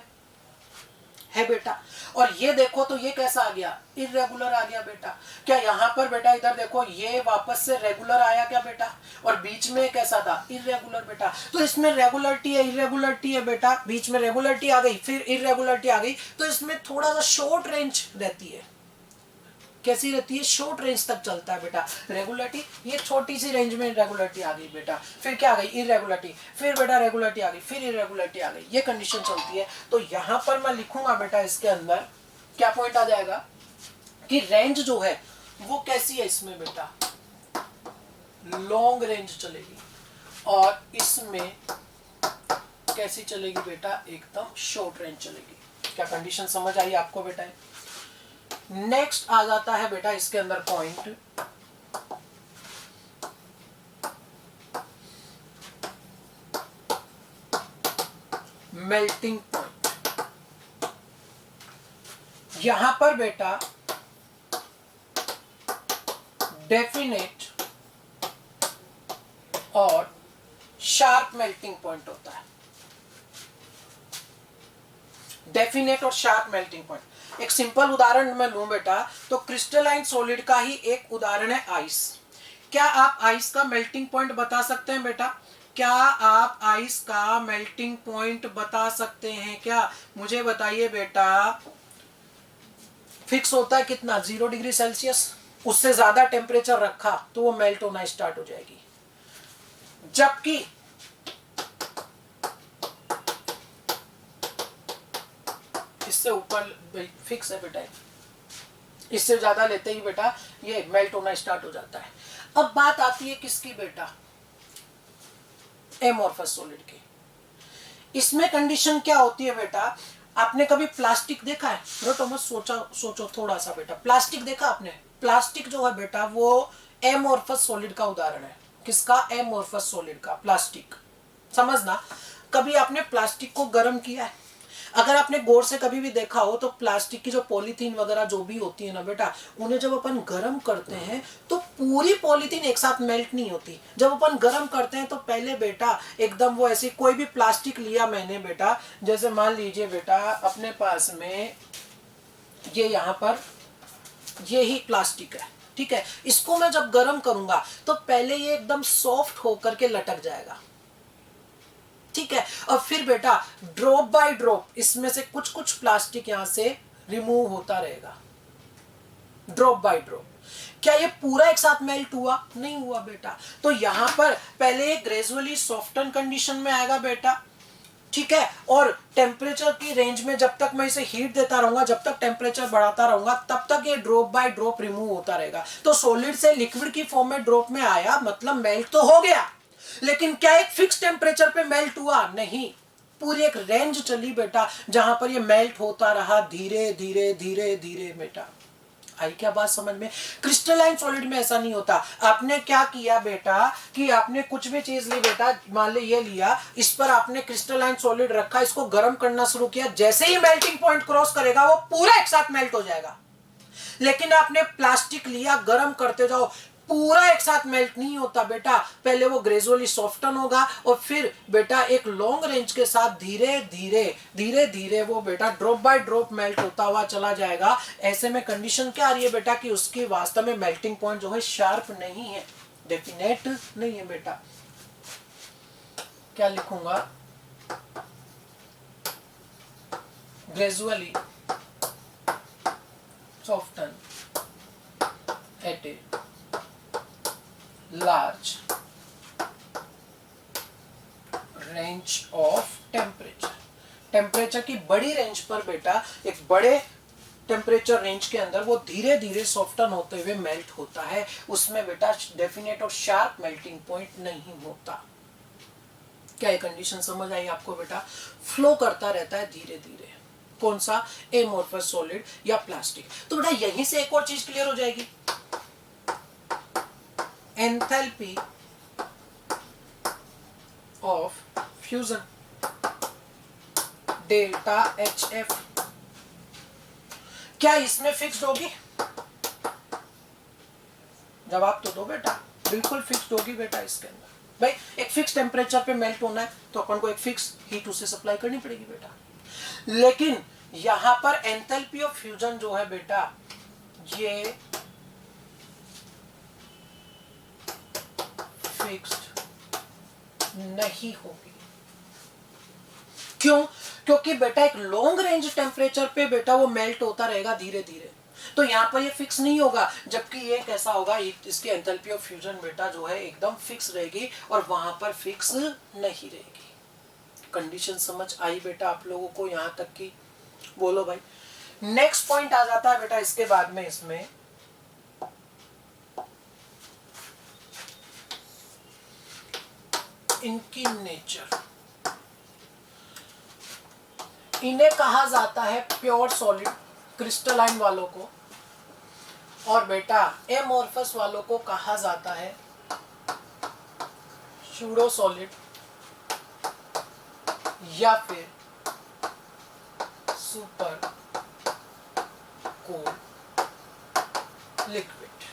है बेटा? और ये देखो तो ये कैसा आ गया? इरेगुलर आ गया बेटा। क्या यहां पर बेटा इधर देखो ये वापस से रेगुलर आया क्या बेटा? और बीच में कैसा था? इरेगुलर बेटा। तो इसमें रेगुलरिटी है, इरेगुलरिटी है बेटा, बीच में रेगुलरिटी आ गई, फिर इरेगुलरिटी आ गई, तो इसमें थोड़ा सा शॉर्ट रेंज रहती है। कैसी रहती है? शॉर्ट रेंज तक चलता है बेटा रेगुलरिटी। ये छोटी सी रेंज में रेगुलरिटी आ गई बेटा, फिर क्या आ गई? इरेगुलरिटी, फिर बेटा रेगुलरिटी आ गई, फिर इरेगुलरिटी आ गई। ये कंडीशन चलती है। तो यहां पर मैं लिखूंगा बेटा इसके अंदर क्या पॉइंट आ जाएगा कि रेंज जो है वो कैसी है इसमें बेटा? लॉन्ग रेंज चलेगी। और इसमें कैसी चलेगी बेटा? एकदम शॉर्ट रेंज चलेगी। क्या कंडीशन समझ आई आपको बेटा? नेक्स्ट आ जाता है बेटा इसके अंदर पॉइंट मेल्टिंग पॉइंट। यहां पर बेटा डेफिनेट और शार्प मेल्टिंग पॉइंट होता है। डेफिनेट और शार्प मेल्टिंग पॉइंट। एक सिंपल उदाहरण मैं लूं बेटा तो क्रिस्टलाइन सॉलिड का ही एक उदाहरण है आइस। क्या आप आइस का मेल्टिंग पॉइंट बता सकते हैं बेटा? क्या आप आइस का मेल्टिंग पॉइंट बता सकते हैं क्या? मुझे बताइए बेटा। फिक्स होता है कितना? 0 डिग्री सेल्सियस। उससे ज्यादा टेम्परेचर रखा तो वो मेल्ट होना स्टार्ट हो जाएगी। जबकि इससे ऊपर फिक्स है बेटा, इससे ज्यादा लेते ही बेटा ये मेल्ट होना स्टार्ट हो जाता है। अब बात आती है किसकी बेटा? एमोर्फस सॉलिड की। इसमें कंडीशन क्या होती है बेटा? आपने कभी प्लास्टिक देखा है? रटो मत, सोचो थोड़ा सा बेटा। प्लास्टिक देखा आपने? प्लास्टिक जो है बेटा वो एमोर्फस सॉलिड का उदाहरण है। किसका? एमोर्फस सॉलिड का। प्लास्टिक समझना। कभी आपने प्लास्टिक को गर्म किया है? अगर आपने गौर से कभी भी देखा हो तो प्लास्टिक की जो पॉलीथीन वगैरह जो भी होती है ना बेटा, उन्हें जब अपन गर्म करते हैं तो पूरी पॉलीथीन एक साथ मेल्ट नहीं होती। जब अपन गर्म करते हैं तो पहले बेटा एकदम वो ऐसी, कोई भी प्लास्टिक लिया मैंने बेटा, जैसे मान लीजिए बेटा अपने पास में ये यहाँ पर ये ही प्लास्टिक है, ठीक है, इसको मैं जब गर्म करूंगा तो पहले ये एकदम सॉफ्ट होकर के लटक जाएगा, ठीक है, और फिर बेटा ड्रॉप बाय ड्रॉप इसमें से कुछ कुछ प्लास्टिक यहां से रिमूव होता रहेगा, ड्रॉप बाय ड्रॉप। क्या ये पूरा एक साथ मेल्ट हुआ? नहीं हुआ बेटा। तो यहां पर पहले ग्रेजुअली सॉफ्टन कंडीशन में आएगा बेटा, ठीक है, और टेम्परेचर की रेंज में जब तक मैं इसे हीट देता रहूंगा, जब तक टेम्परेचर बढ़ाता रहूंगा, तब तक ये ड्रॉप बाय ड्रॉप रिमूव होता रहेगा। तो सॉलिड से लिक्विड की फॉर्म में ड्रॉप में आया, मतलब मेल्ट तो हो गया, लेकिन क्या एक फिक्स टेम्परेचर पे मेल्ट हुआ? नहीं, पूरी एक रेंज चली बेटा जहां पर ये मेल्ट होता रहा धीरे धीरे धीरे धीरे बेटा। आई क्या बात समझ में? क्रिस्टलाइन सॉलिड में ऐसा नहीं होता। आपने क्या किया बेटा कि आपने कुछ भी चीज ली बेटा, मान ली ये लिया, इस पर आपने क्रिस्टलाइन सॉलिड रखा, इसको गर्म करना शुरू किया, जैसे ही मेल्टिंग पॉइंट क्रॉस करेगा वो पूरा एक साथ मेल्ट हो जाएगा। लेकिन आपने प्लास्टिक लिया, गर्म करते जाओ, पूरा एक साथ मेल्ट नहीं होता बेटा, पहले वो ग्रेजुअली सॉफ्टन होगा और फिर बेटा एक लॉन्ग रेंज के साथ धीरे धीरे धीरे धीरे वो बेटा ड्रॉप बाय ड्रॉप मेल्ट होता हुआ चला जाएगा। ऐसे में कंडीशन क्या आ रही है बेटा कि उसकी वास्तव में मेल्टिंग पॉइंट जो है शार्प नहीं है, डेफिनेट नहीं है बेटा। क्या लिखूंगा? Gradually soften at a large range of temperature। Temperature की बड़ी रेंज पर बेटा, एक बड़े टेम्परेचर रेंज के अंदर वो धीरे धीरे सॉफ्टन होते हुए मेल्ट होता है, उसमें बेटा डेफिनेट और शार्प मेल्टिंग पॉइंट नहीं होता। क्या ये कंडीशन समझ आई आपको बेटा? फ्लो करता रहता है धीरे धीरे। कौन सा? एमोर्फस सॉलिड या प्लास्टिक। तो बेटा यहीं से एक और चीज क्लियर हो जाएगी, enthalpy of fusion delta HF क्या इसमें फिक्स्ड होगी? जवाब तो दो बेटा, बिल्कुल फिक्स्ड होगी बेटा। इसके अंदर भाई एक फिक्स टेम्परेचर पे मेल्ट होना है तो अपन को एक फिक्स हीट उसे सप्लाई करनी पड़ेगी बेटा। लेकिन यहां पर एंथैल्पी ऑफ फ्यूजन जो है बेटा, ये फिक्स्ड नहीं होगी। क्यों? क्योंकि बेटा एक लॉन्ग रेंज टेम्परेचर पे बेटा वो मेल्ट होता रहेगा धीरे धीरे, तो यहां पर ये फिक्स नहीं होगा। जबकि ये कैसा होगा, इसकी एंथैल्पी ऑफ फ्यूजन बेटा जो है एकदम फिक्स रहेगी और वहां पर फिक्स नहीं रहेगी। कंडीशन समझ आई बेटा आप लोगों को यहां तक की? बोलो भाई। नेक्स्ट पॉइंट आ जाता है बेटा इसके बाद में, इसमें इनकी नेचर। इन्हें कहा जाता है प्योर सॉलिड क्रिस्टलाइन वालों को, और बेटा एमोर्फस वालों को कहा जाता है सूडो सॉलिड या फिर सुपर कोल्ड लिक्विड।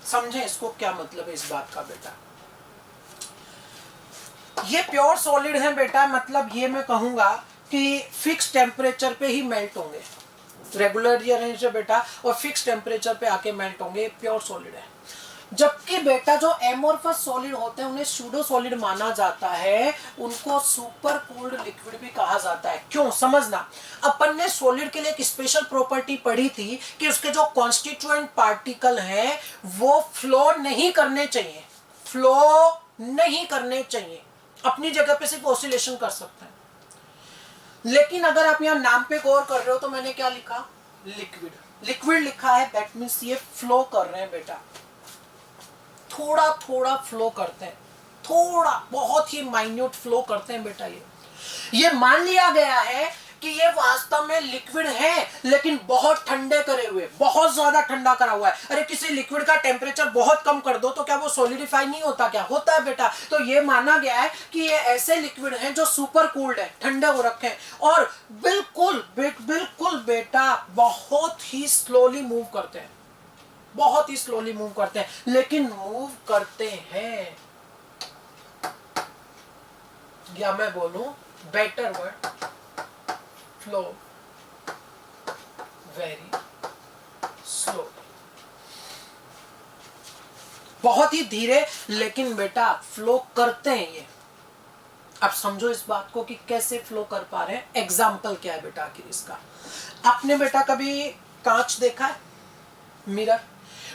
समझे इसको क्या मतलब है इस बात का बेटा? ये प्योर सॉलिड है बेटा, मतलब ये मैं कहूंगा कि फिक्स टेम्परेचर पे ही मेल्ट होंगे, रेगुलर रेंज है बेटा, और फिक्स टेम्परेचर पे आके मेल्ट होंगे, प्योर सॉलिड है। जबकि बेटा जो एमोर्फस सॉलिड होते हैं उन्हें सूडो सॉलिड माना जाता है, उनको सुपर कूल्ड लिक्विड भी कहा जाता है। क्यों? समझना, अपन ने सॉलिड के लिए एक स्पेशल प्रॉपर्टी पढ़ी थी कि उसके जो कॉन्स्टिट्यूएंट पार्टिकल हैं वो फ्लो नहीं करने चाहिए, फ्लो नहीं करने चाहिए, अपनी जगह पे सिर्फ ऑसिलेशन कर सकते हैं। लेकिन अगर आप यहाँ नाम पे गौर कर रहे हो तो मैंने क्या लिखा? लिक्विड। लिक्विड लिखा है, दैट मीन्स ये फ्लो कर रहे हैं बेटा, थोड़ा थोड़ा फ्लो करते हैं, थोड़ा बहुत ही माइन्यूट फ्लो करते हैं बेटा। ये मान लिया गया है कि ये वास्तव में लिक्विड है, लेकिन बहुत ठंडे करे हुए, बहुत ज्यादा ठंडा करा हुआ है। अरे किसी लिक्विड का टेम्परेचर बहुत कम कर दो तो क्या वो सॉलिडिफाई नहीं होता? क्या होता है बेटा। तो ये माना गया है कि ये ऐसे लिक्विड हैं जो सुपर कूल्ड है, ठंडे हो रखे हैं, और बिल्कुल बिल्कुल बेटा बहुत ही स्लोली मूव करते हैं, बहुत ही स्लोली मूव करते हैं, लेकिन मूव करते हैं। या मैं बोलूं better word, flow very slow, बहुत ही धीरे, लेकिन बेटा फ्लो करते हैं ये। अब समझो इस बात को कि कैसे फ्लो कर पा रहे हैं। एग्जाम्पल क्या है बेटा आखिर इसका? आपने बेटा कभी कांच देखा है, मिरर?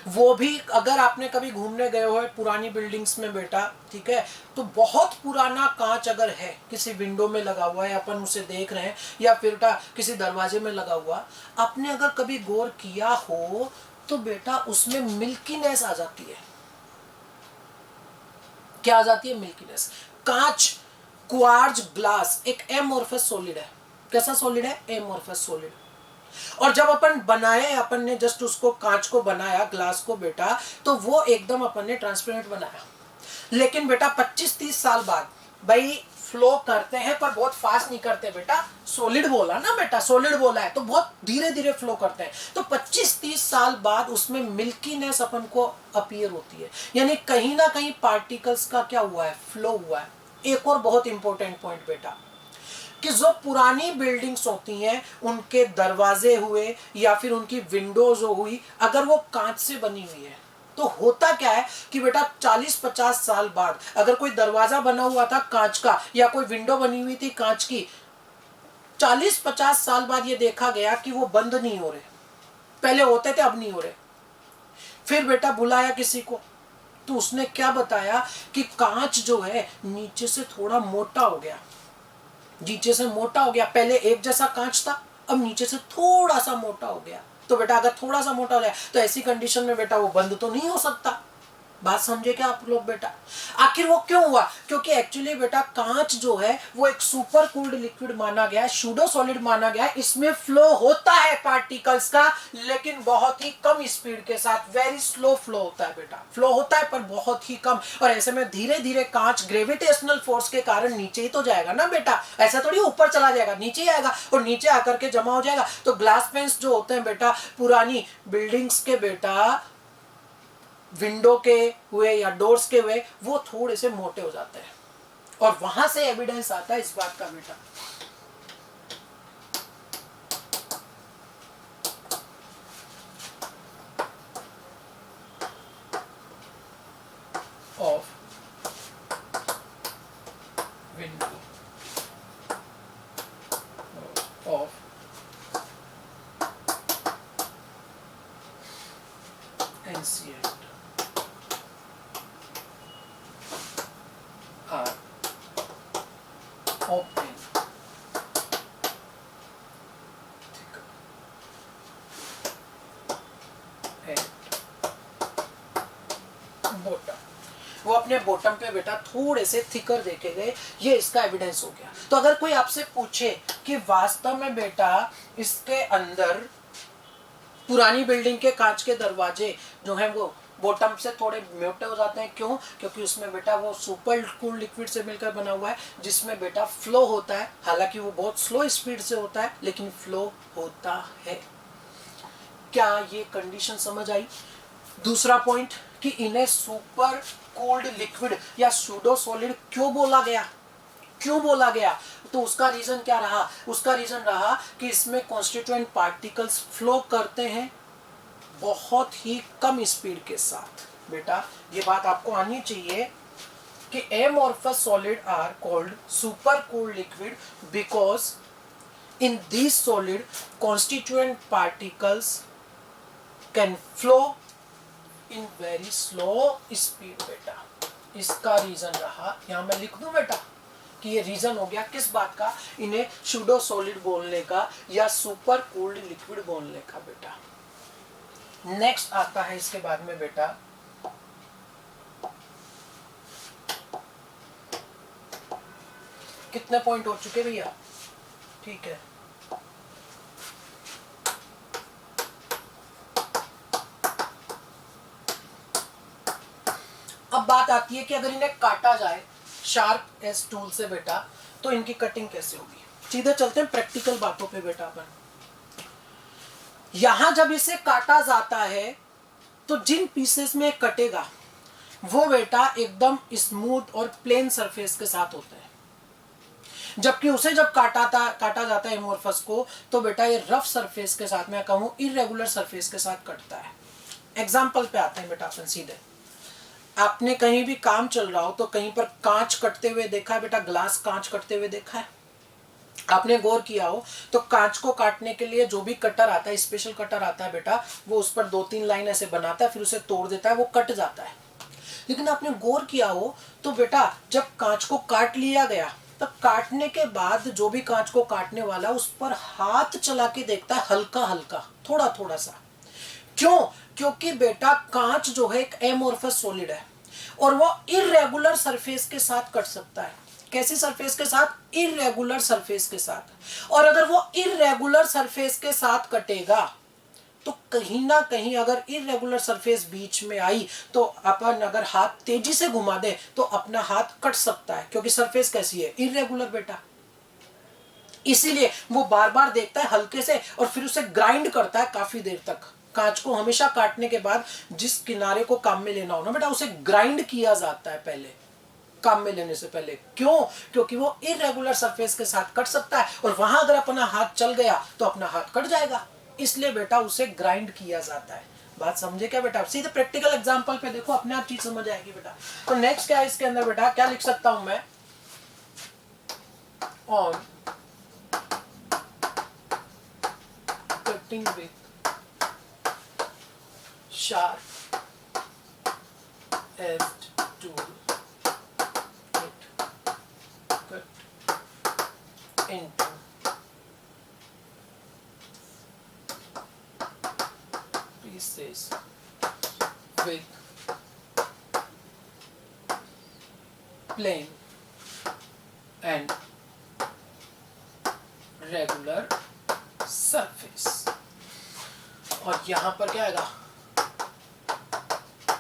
वो भी अगर आपने कभी घूमने गए हो पुरानी बिल्डिंग्स में बेटा, ठीक है, तो बहुत पुराना कांच अगर है, किसी विंडो में लगा हुआ है, अपन उसे देख रहे हैं, या फिर किसी दरवाजे में लगा हुआ, आपने अगर कभी गौर किया हो तो बेटा उसमें मिल्कीनेस आ जाती है। क्या आ जाती है? मिल्कीनेस। कांच, क्वार्ट्ज ग्लास एक एमोर्फस सॉलिड है। कैसा सॉलिड है? Amorphous solid. और जब अपन बनाए, अपन ने जस्ट उसको कांच को बनाया, ग्लास को बेटा, तो वो एकदम अपन ने ट्रांसपेरेंट बनाया। लेकिन बेटा 25-30 साल बाद भाई फ्लो करते हैं, पर बहुत फास्ट नहीं करते बेटा। सॉलिड बोला ना बेटा, सॉलिड बोला है तो बहुत धीरे धीरे फ्लो करते हैं। तो 25-30 साल बाद उसमें मिल्कीनेस अपन को अपीयर होती है, यानी कहीं ना कहीं पार्टिकल्स का क्या हुआ है? फ्लो हुआ है। एक और बहुत इंपॉर्टेंट पॉइंट बेटा, कि जो पुरानी बिल्डिंग्स होती हैं, उनके दरवाजे हुए या फिर उनकी विंडोज हुई, अगर वो कांच से बनी हुई है, तो होता क्या है कि बेटा 40-50 साल बाद अगर कोई दरवाजा बना हुआ था कांच का या कोई विंडो बनी हुई थी कांच की, 40-50 साल बाद ये देखा गया कि वो बंद नहीं हो रहे, पहले होते थे अब नहीं हो रहे। फिर बेटा बुलाया किसी को, तो उसने क्या बताया कि कांच जो है नीचे से थोड़ा मोटा हो गया, नीचे से मोटा हो गया। पहले एक जैसा कांच था, अब नीचे से थोड़ा सा मोटा हो गया। तो बेटा अगर थोड़ा सा मोटा हो जाए तो ऐसी कंडीशन में बेटा वो बंद तो नहीं हो सकता। बात समझे क्या आप लोग बेटा? आखिर वो क्यों हुआ? क्योंकि एक्चुअली बेटा कांच जो है वो एक सुपर कूल्ड लिक्विड माना गया है, सूडो सॉलिड माना गया है। इसमें फ्लो होता है पार्टिकल्स का, लेकिन बहुत ही कम स्पीड के साथ, वेरी स्लो फ्लो होता है बेटा। फ्लो होता है पर बहुत ही कम, और ऐसे में धीरे धीरे कांच ग्रेविटेशनल फोर्स के कारण नीचे ही तो जाएगा ना बेटा, ऐसा थोड़ी ऊपर चला जाएगा, नीचे ही आएगा और नीचे आकर के जमा हो जाएगा। तो ग्लास पेन्स जो होते हैं बेटा पुरानी बिल्डिंग्स के बेटा, विंडो के हुए या डोर्स के हुए, वो थोड़े से मोटे हो जाते हैं, और वहां से एविडेंस आता है इस बात का बेटा of window of ancient are open bottom. वो अपने बॉटम पे बेटा थोड़े से थिकर देखे गए, ये इसका एविडेंस हो गया। तो अगर कोई आपसे पूछे कि वास्तव में बेटा इसके अंदर पुरानी बिल्डिंग के कांच के दरवाजे जो हैं वो बॉटम से थोड़े मोटे हो जाते हैं, क्यों? क्योंकि उसमें बेटा वो सुपर कूल लिक्विड से मिलकर बना हुआ है, जिसमें बेटा फ्लो होता है। हालांकि वो बहुत स्लो स्पीड से होता है, लेकिन फ्लो होता है। क्या ये कंडीशन समझ आई? दूसरा पॉइंट कि इन्हें सुपर कोल्ड लिक्विड या सूडो सॉलिड क्यों बोला गया? क्यों बोला गया? तो उसका रीजन क्या रहा? उसका रीजन रहा कि इसमें कॉन्स्टिट्यूएंट पार्टिकल्स फ्लो करते हैं बहुत ही कम स्पीड के साथ। बेटा ये बात आपको आनी चाहिए कि amorphous solid are called super cooled liquid because in these solid constituent particles can flow in very slow speed। बेटा इसका रीजन रहा, यहां मैं लिख दूं बेटा कि ये रीजन हो गया किस बात का? इन्हें सूडो सॉलिड बोलने का या सुपर कूल्ड लिक्विड बोलने का। बेटा नेक्स्ट आता है इसके बाद में बेटा कितने पॉइंट हो चुके भैया? ठीक है, अब बात आती है कि अगर इन्हें काटा जाए शार्प एज टूल से बेटा, तो इनकी कटिंग कैसे होगी। सीधे चलते हैं प्रैक्टिकल बातों पे बेटा। अपन यहां जब इसे काटा जाता है तो जिन पीसेस में कटेगा वो बेटा एकदम स्मूथ और प्लेन सरफेस के साथ होते हैं, जबकि उसे जब काटा जाता है एमोर्फस को, तो बेटा ये रफ सरफेस के साथ, मैं कहूं इरेगुलर सरफेस के साथ कटता है। एग्जाम्पल पे आते हैं बेटा अपन सीधे। आपने कहीं भी काम चल रहा हो तो कहीं पर कांच कटते हुए देखा है बेटा, ग्लास कांच कटते हुए देखा है। आपने गौर किया हो तो कांच को काटने के लिए जो भी कटर आता है, स्पेशल कटर आता है बेटा, वो उस पर 2-3 लाइन ऐसे बनाता है, फिर उसे तोड़ देता है, वो कट जाता है। लेकिन आपने गौर किया हो तो बेटा जब कांच को काट लिया गया, तब काटने के बाद जो भी कांच को काटने वाला उस पर हाथ चला के देखता है, हल्का हल्का, थोड़ा थोड़ा सा। क्यों? क्योंकि बेटा कांच जो है एक एमोर्फस सॉलिड है और वो इरेगुलर सरफेस के साथ कट सकता है। कैसी सरफेस के साथ? इरेगुलर सरफेस के साथ। और अगर वो इरेगुलर सरफेस के साथ कटेगा तो कहीं ना कहीं अगर इरेगुलर सरफेस बीच में आई तो अपन अगर हाथ तेजी से घुमा दे तो अपना हाथ कट सकता है, क्योंकि सरफेस कैसी है? इरेगुलर बेटा। इसीलिए वो बार बार देखता है हल्के से और फिर उसे ग्राइंड करता है काफी देर तक। कांच को हमेशा काटने के बाद जिस किनारे को काम में लेना हो ना बेटा, उसे ग्राइंड किया जाता है पहले, काम में लेने से पहले। क्यों? क्योंकि वो इरेगुलर सरफेस के साथ कट सकता है और वहां अगर अपना हाथ चल गया तो अपना हाथ कट जाएगा, इसलिए बेटा उसे ग्राइंड किया जाता है। बात समझे क्या बेटा? सीधे प्रैक्टिकल एग्जांपल पे देखो, अपने आप चीज समझ आएगी बेटा। तो नेक्स्ट क्या है इसके अंदर बेटा, क्या लिख सकता हूं मैं? On cutting with sharp edged tool, it cut into pieces with plain and regular surface। और यहां पर क्या आएगा?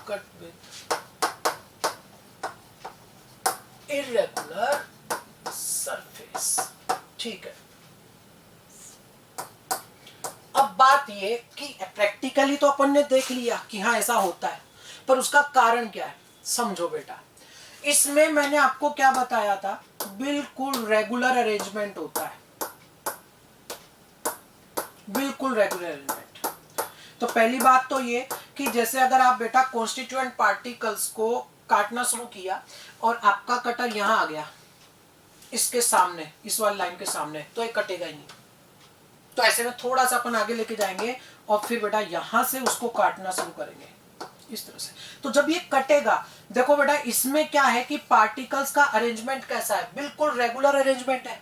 Cut with irregular surface. ठीक है। अब बात ये कि प्रैक्टिकली तो अपन ने देख लिया कि हाँ ऐसा होता है, पर उसका कारण क्या है समझो बेटा। इसमें मैंने आपको क्या बताया था? बिल्कुल रेगुलर अरेंजमेंट होता है, बिल्कुल रेगुलर अरेंजमेंट। तो पहली बात तो ये कि जैसे अगर आप बेटा कॉन्स्टिट्यूएंट पार्टिकल्स को काटना शुरू किया और आपका कटर यहां आ गया इसके सामने, इस वाली लाइन के सामने, तो ये कटेगा ही नहीं। तो ऐसे में थोड़ा सा अपन आगे लेके जाएंगे और फिर बेटा यहां से उसको काटना शुरू करेंगे इस तरह से। तो जब ये कटेगा, देखो बेटा इसमें क्या है कि पार्टिकल्स का अरेंजमेंट कैसा है? बिल्कुल रेगुलर अरेंजमेंट है।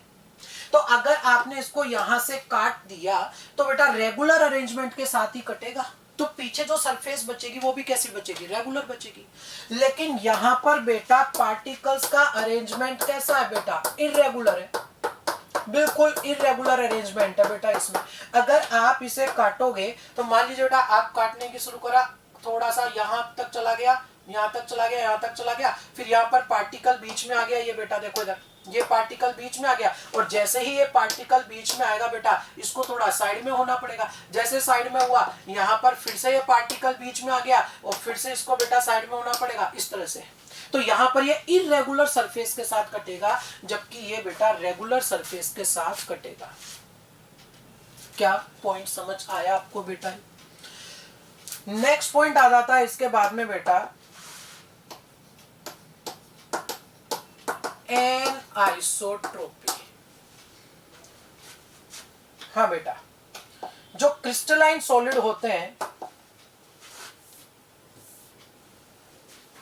तो अगर आपने इसको यहां से काट दिया तो बेटा रेगुलर अरेंजमेंट के साथ ही कटेगा, तो पीछे जो सरफेस बचेगी वो भी कैसी बचेगी? रेगुलर बचेगी। लेकिन यहां पर बेटा पार्टिकल्स का अरेंजमेंट कैसा है बेटा? इरेगुलर है, बिल्कुल इरेगुलर अरेंजमेंट है बेटा इसमें। अगर आप इसे काटोगे तो मान लीजिए बेटा आप काटने की शुरू करा, थोड़ा सा यहां तक चला गया, यहां तक चला गया, यहां तक चला गया, फिर यहां पर पार्टिकल बीच में आ गया। ये बेटा देखो इधर, ये पार्टिकल बीच में आ गया और जैसे ही ये पार्टिकल बीच में आएगा बेटा इसको थोड़ा साइड में होना पड़ेगा। जैसे साइड में हुआ, यहां पर फिर से ये पार्टिकल बीच में आ गया और फिर से इसको बेटा साइड में होना पड़ेगा, इस तरह से। तो यहां पर ये इरेगुलर सरफेस के साथ कटेगा, जबकि ये बेटा रेगुलर सरफेस के साथ कटेगा। क्या पॉइंट समझ आया आपको बेटा? नेक्स्ट पॉइंट आ जाता है इसके बाद में बेटा, एनआइसोट्रोपी। हाँ बेटा, जो क्रिस्टलाइन सॉलिड होते हैं,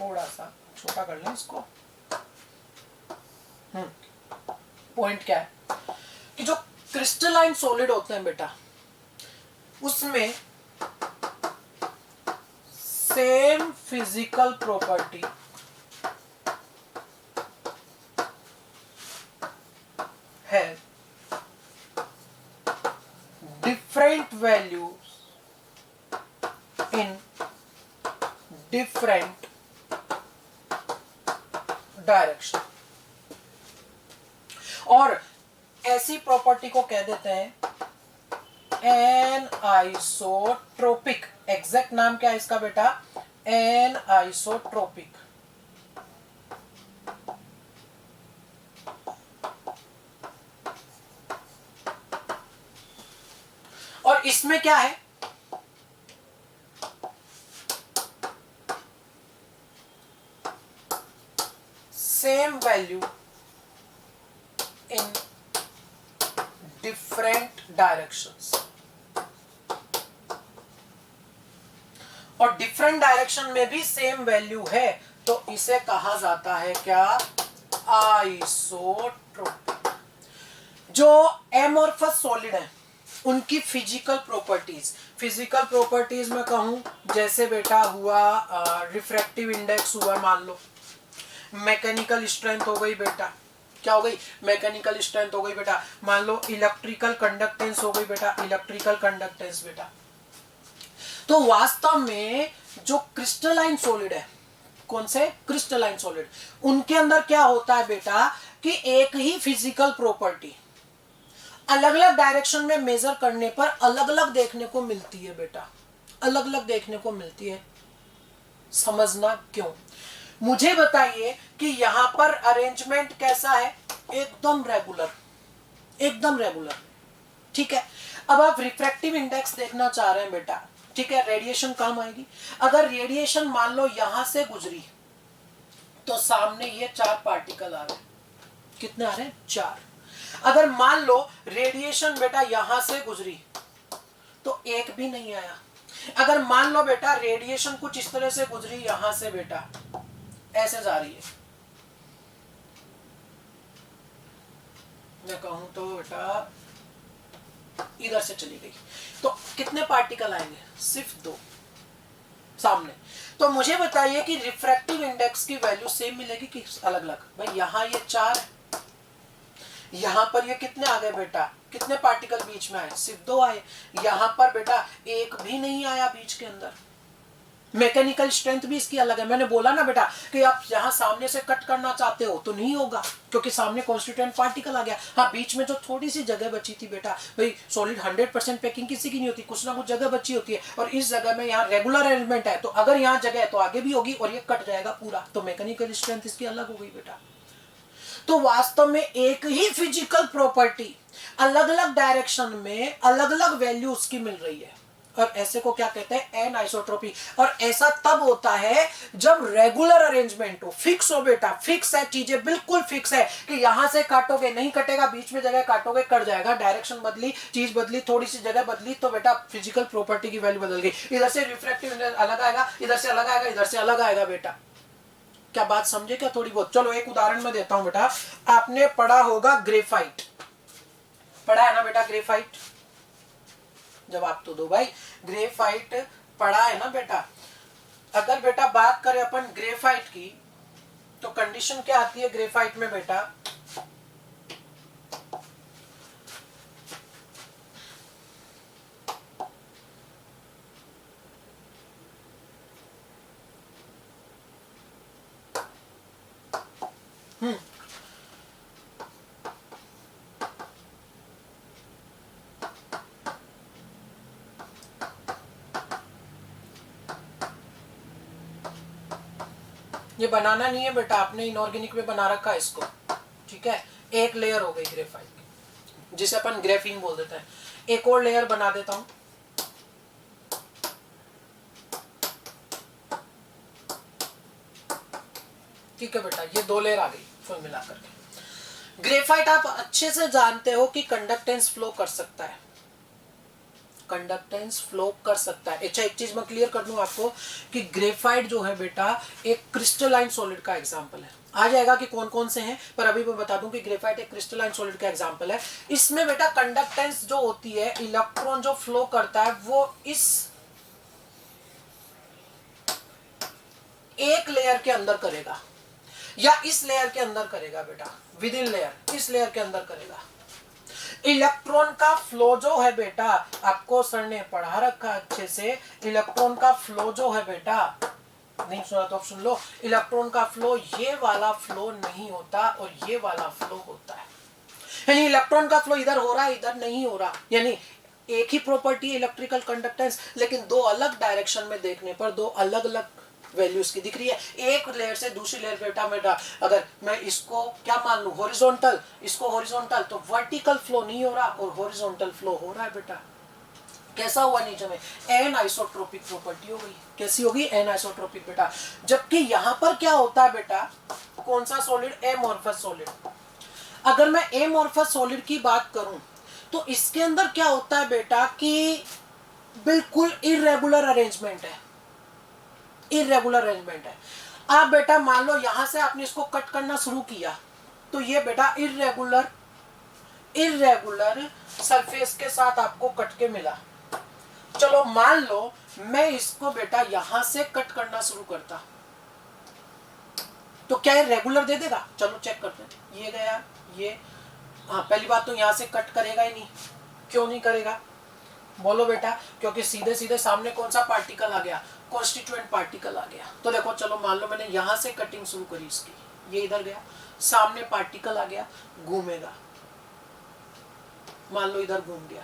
थोड़ा सा छोटा कर लें इसको। पॉइंट क्या है कि जो क्रिस्टलाइन सॉलिड होते हैं बेटा, उसमें सेम फिजिकल प्रॉपर्टी है, different values in different direction. और ऐसी प्रॉपर्टी को कह देते हैं एनआइसोट्रोपिक। एग्जैक्ट नाम क्या है इसका बेटा? एनआइसोट्रोपिक। और इसमें क्या है? Same value in different directions. और डिफरेंट डायरेक्शन में भी सेम वैल्यू है, तो इसे कहा जाता है क्या? आइसोट्रोपिक। जो एमोर्फस सॉलिड है उनकी फिजिकल प्रॉपर्टीज में कहूं, जैसे बेटा हुआ रिफ्रैक्टिव इंडेक्स हुआ, मान लो मैकेनिकल स्ट्रेंथ हो गई बेटा। क्या हो गई? मैकेनिकल स्ट्रेंथ हो गई बेटा। मान लो इलेक्ट्रिकल कंडक्टेंस हो गई बेटा, इलेक्ट्रिकल कंडक्टेंस बेटा। तो वास्तव में जो क्रिस्टलाइन सॉलिड है, कौन से? क्रिस्टलाइन सॉलिड, उनके अंदर क्या होता है बेटा कि एक ही फिजिकल प्रॉपर्टी अलग अलग डायरेक्शन में मेजर करने पर अलग अलग देखने को मिलती है बेटा, अलग अलग देखने को मिलती है। समझना क्यों? मुझे बताइए कि यहां पर अरेंजमेंट कैसा है? एकदम रेगुलर, एकदम रेगुलर। ठीक है। अब आप रिफ्रैक्टिव इंडेक्स देखना चाह रहे हैं बेटा, ठीक है, रेडिएशन काम आएगी। अगर रेडिएशन मान लो यहां से गुजरी तो सामने ये 4 पार्टिकल आ रहे हैं। कितने आ रहे हैं? 4। अगर मान लो रेडिएशन बेटा यहां से गुजरी तो एक भी नहीं आया। अगर मान लो बेटा रेडिएशन कुछ इस तरह से गुजरी यहां से बेटा, ऐसे जा रही है, मैं कहूं तो बेटा इधर से चली गई, तो कितने पार्टिकल आएंगे? सिर्फ 2 सामने। तो मुझे बताइए कि रिफ्रैक्टिव इंडेक्स की वैल्यू सेम मिलेगी कि अलग अलग? भाई यहां ये 4 है, यहां पर ये कितने आ गए बेटा? कितने पार्टिकल बीच में आए? सिर्फ 2 आए। यहां पर बेटा एक भी नहीं आया बीच के अंदर। मैकेनिकल स्ट्रेंथ भी इसकी अलग है। मैंने बोला ना बेटा कि आप यहां सामने से कट करना चाहते हो तो नहीं होगा, क्योंकि सामने कॉन्स्टिट्यूएंट पार्टिकल आ गया। हाँ, बीच में जो थोड़ी सी जगह बची थी बेटा, भाई सॉलिड 100% पैकिंग किसी की नहीं होती, कुछ ना कुछ जगह बची होती है, और इस जगह में यहाँ रेगुलर अरेंजमेंट है, तो अगर यहाँ जगह है तो आगे भी होगी और ये कट जाएगा पूरा, तो मैकेनिकल स्ट्रेंथ इसकी अलग हो गई बेटा। तो वास्तव में एक ही फिजिकल प्रॉपर्टी अलग अलग डायरेक्शन में अलग अलग वैल्यू उसकी मिल रही है, और ऐसे को क्या कहते हैं? एनआइसोट्रोपी। और ऐसा तब होता है जब रेगुलर अरेंजमेंट हो, फिक्स हो बेटा, फिक्स है, चीजें बिल्कुल फिक्स है कि यहां से काटोगे नहीं कटेगा, बीच में जगह काटोगे कट जाएगा, डायरेक्शन बदली, चीज बदली, थोड़ी सी जगह बदली तो बेटा फिजिकल प्रॉपर्टी की वैल्यू बदल गई। इधर से रिफ्रैक्टिव इंडेक्स अलग आएगा, इधर से अलग आएगा, इधर से अलग आएगा बेटा। क्या बात समझे क्या? थोड़ी बहुत। चलो एक उदाहरण में देता हूं बेटा। आपने पढ़ा होगा ग्रेफाइट, पढ़ा है ना बेटा ग्रेफाइट? जवाब तो दो भाई। ग्रेफाइट पढ़ा है ना बेटा? अगर बेटा बात करें अपन ग्रेफाइट की, तो कंडीशन क्या आती है ग्रेफाइट में बेटा? ये बनाना नहीं है बेटा, आपने इनऑर्गेनिक में बना रखा है इसको, ठीक है। एक लेयर हो गई ग्रेफाइट की, जिसे अपन ग्रेफीन बोल देते हैं। एक और लेयर बना देता हूं, ठीक है बेटा, ये 2 लेयर आ गई फुल मिलाकर के। ग्रेफाइट आप अच्छे से जानते हो कि कंडक्टेंस फ्लो कर सकता है, कंडक्टेंस फ्लो कर सकता है। अच्छा, एक चीज मैं क्लियर कर दूं आपको कि ग्रेफाइट जो है बेटा एक क्रिस्टलाइन सॉलिड का एग्जांपल है। आ जाएगा कि कौन कौन से हैं, पर अभी मैं बता दूं कि ग्रेफाइट एक क्रिस्टलाइन सॉलिड का एग्जांपल है। इसमें बेटा कंडक्टेंस जो होती है, इलेक्ट्रॉन जो फ्लो करता है वो इस एक लेयर के अंदर करेगा या इस लेयर के अंदर करेगा बेटा, विद इन लेयर, इस लेयर के अंदर करेगा। इलेक्ट्रॉन का फ्लो जो है बेटा, आपको सर ने पढ़ा रखा अच्छे से, इलेक्ट्रॉन का फ्लो जो है बेटा नहीं सुना तो आप सुन लो। इलेक्ट्रॉन का फ्लो ये वाला फ्लो नहीं होता और ये वाला फ्लो होता है। यानी इलेक्ट्रॉन का फ्लो इधर हो रहा है, इधर नहीं हो रहा। यानी एक ही प्रॉपर्टी इलेक्ट्रिकल कंडक्टेंस, लेकिन दो अलग डायरेक्शन में देखने पर दो अलग अलग वैल्यूज की दिख रही है। एक लेयर से दूसरी लेयर बेटा अगर मैं इसको क्या मान लूं हॉरिजॉन्टल, इसको हॉरिजॉन्टल, तो वर्टिकल फ्लो नहीं हो रहा और हॉरिजॉन्टल फ्लो हो रहा है बेटा। कैसा हुआ नीचे में? एन आइसोट्रोपिक प्रॉपर्टी हो गई। कैसी होगी? एन आइसोट्रोपिक बेटा। जबकि यहां पर क्या होता है बेटा, कौन सा सॉलिड? Amorphous solid. अगर मैं एमॉर्फस सॉलिड की बात करूं तो इसके अंदर क्या होता है बेटा कि बिल्कुल इरेगुलर अरेंजमेंट है, इरेगुलर अरेंजमेंट है। आप बेटा मान लो यहां से आपने इसको कट करना शुरू किया तो ये बेटा इरेगुलर सरफेस के साथ आपको कट के मिला। चलो मान लो मैं इसको बेटा यहां से कट करना शुरू करता तो क्या ये रेगुलर दे देगा? चलो चेक करते हैं। ये गया ये, हाँ पहली बात तो यहां से कट करेगा ही नहीं। क्यों नहीं करेगा बोलो बेटा? क्योंकि सीधे सीधे सामने कौन सा पार्टिकल आ गया? कॉन्स्टिट्यूएंट पार्टिकल आ गया। तो देखो चलो मान लो मैंने यहां से कटिंग शुरू करी इसकी, ये इधर गया, सामने पार्टिकल आ गया, घूमेगा, मान लो इधर घूम गया,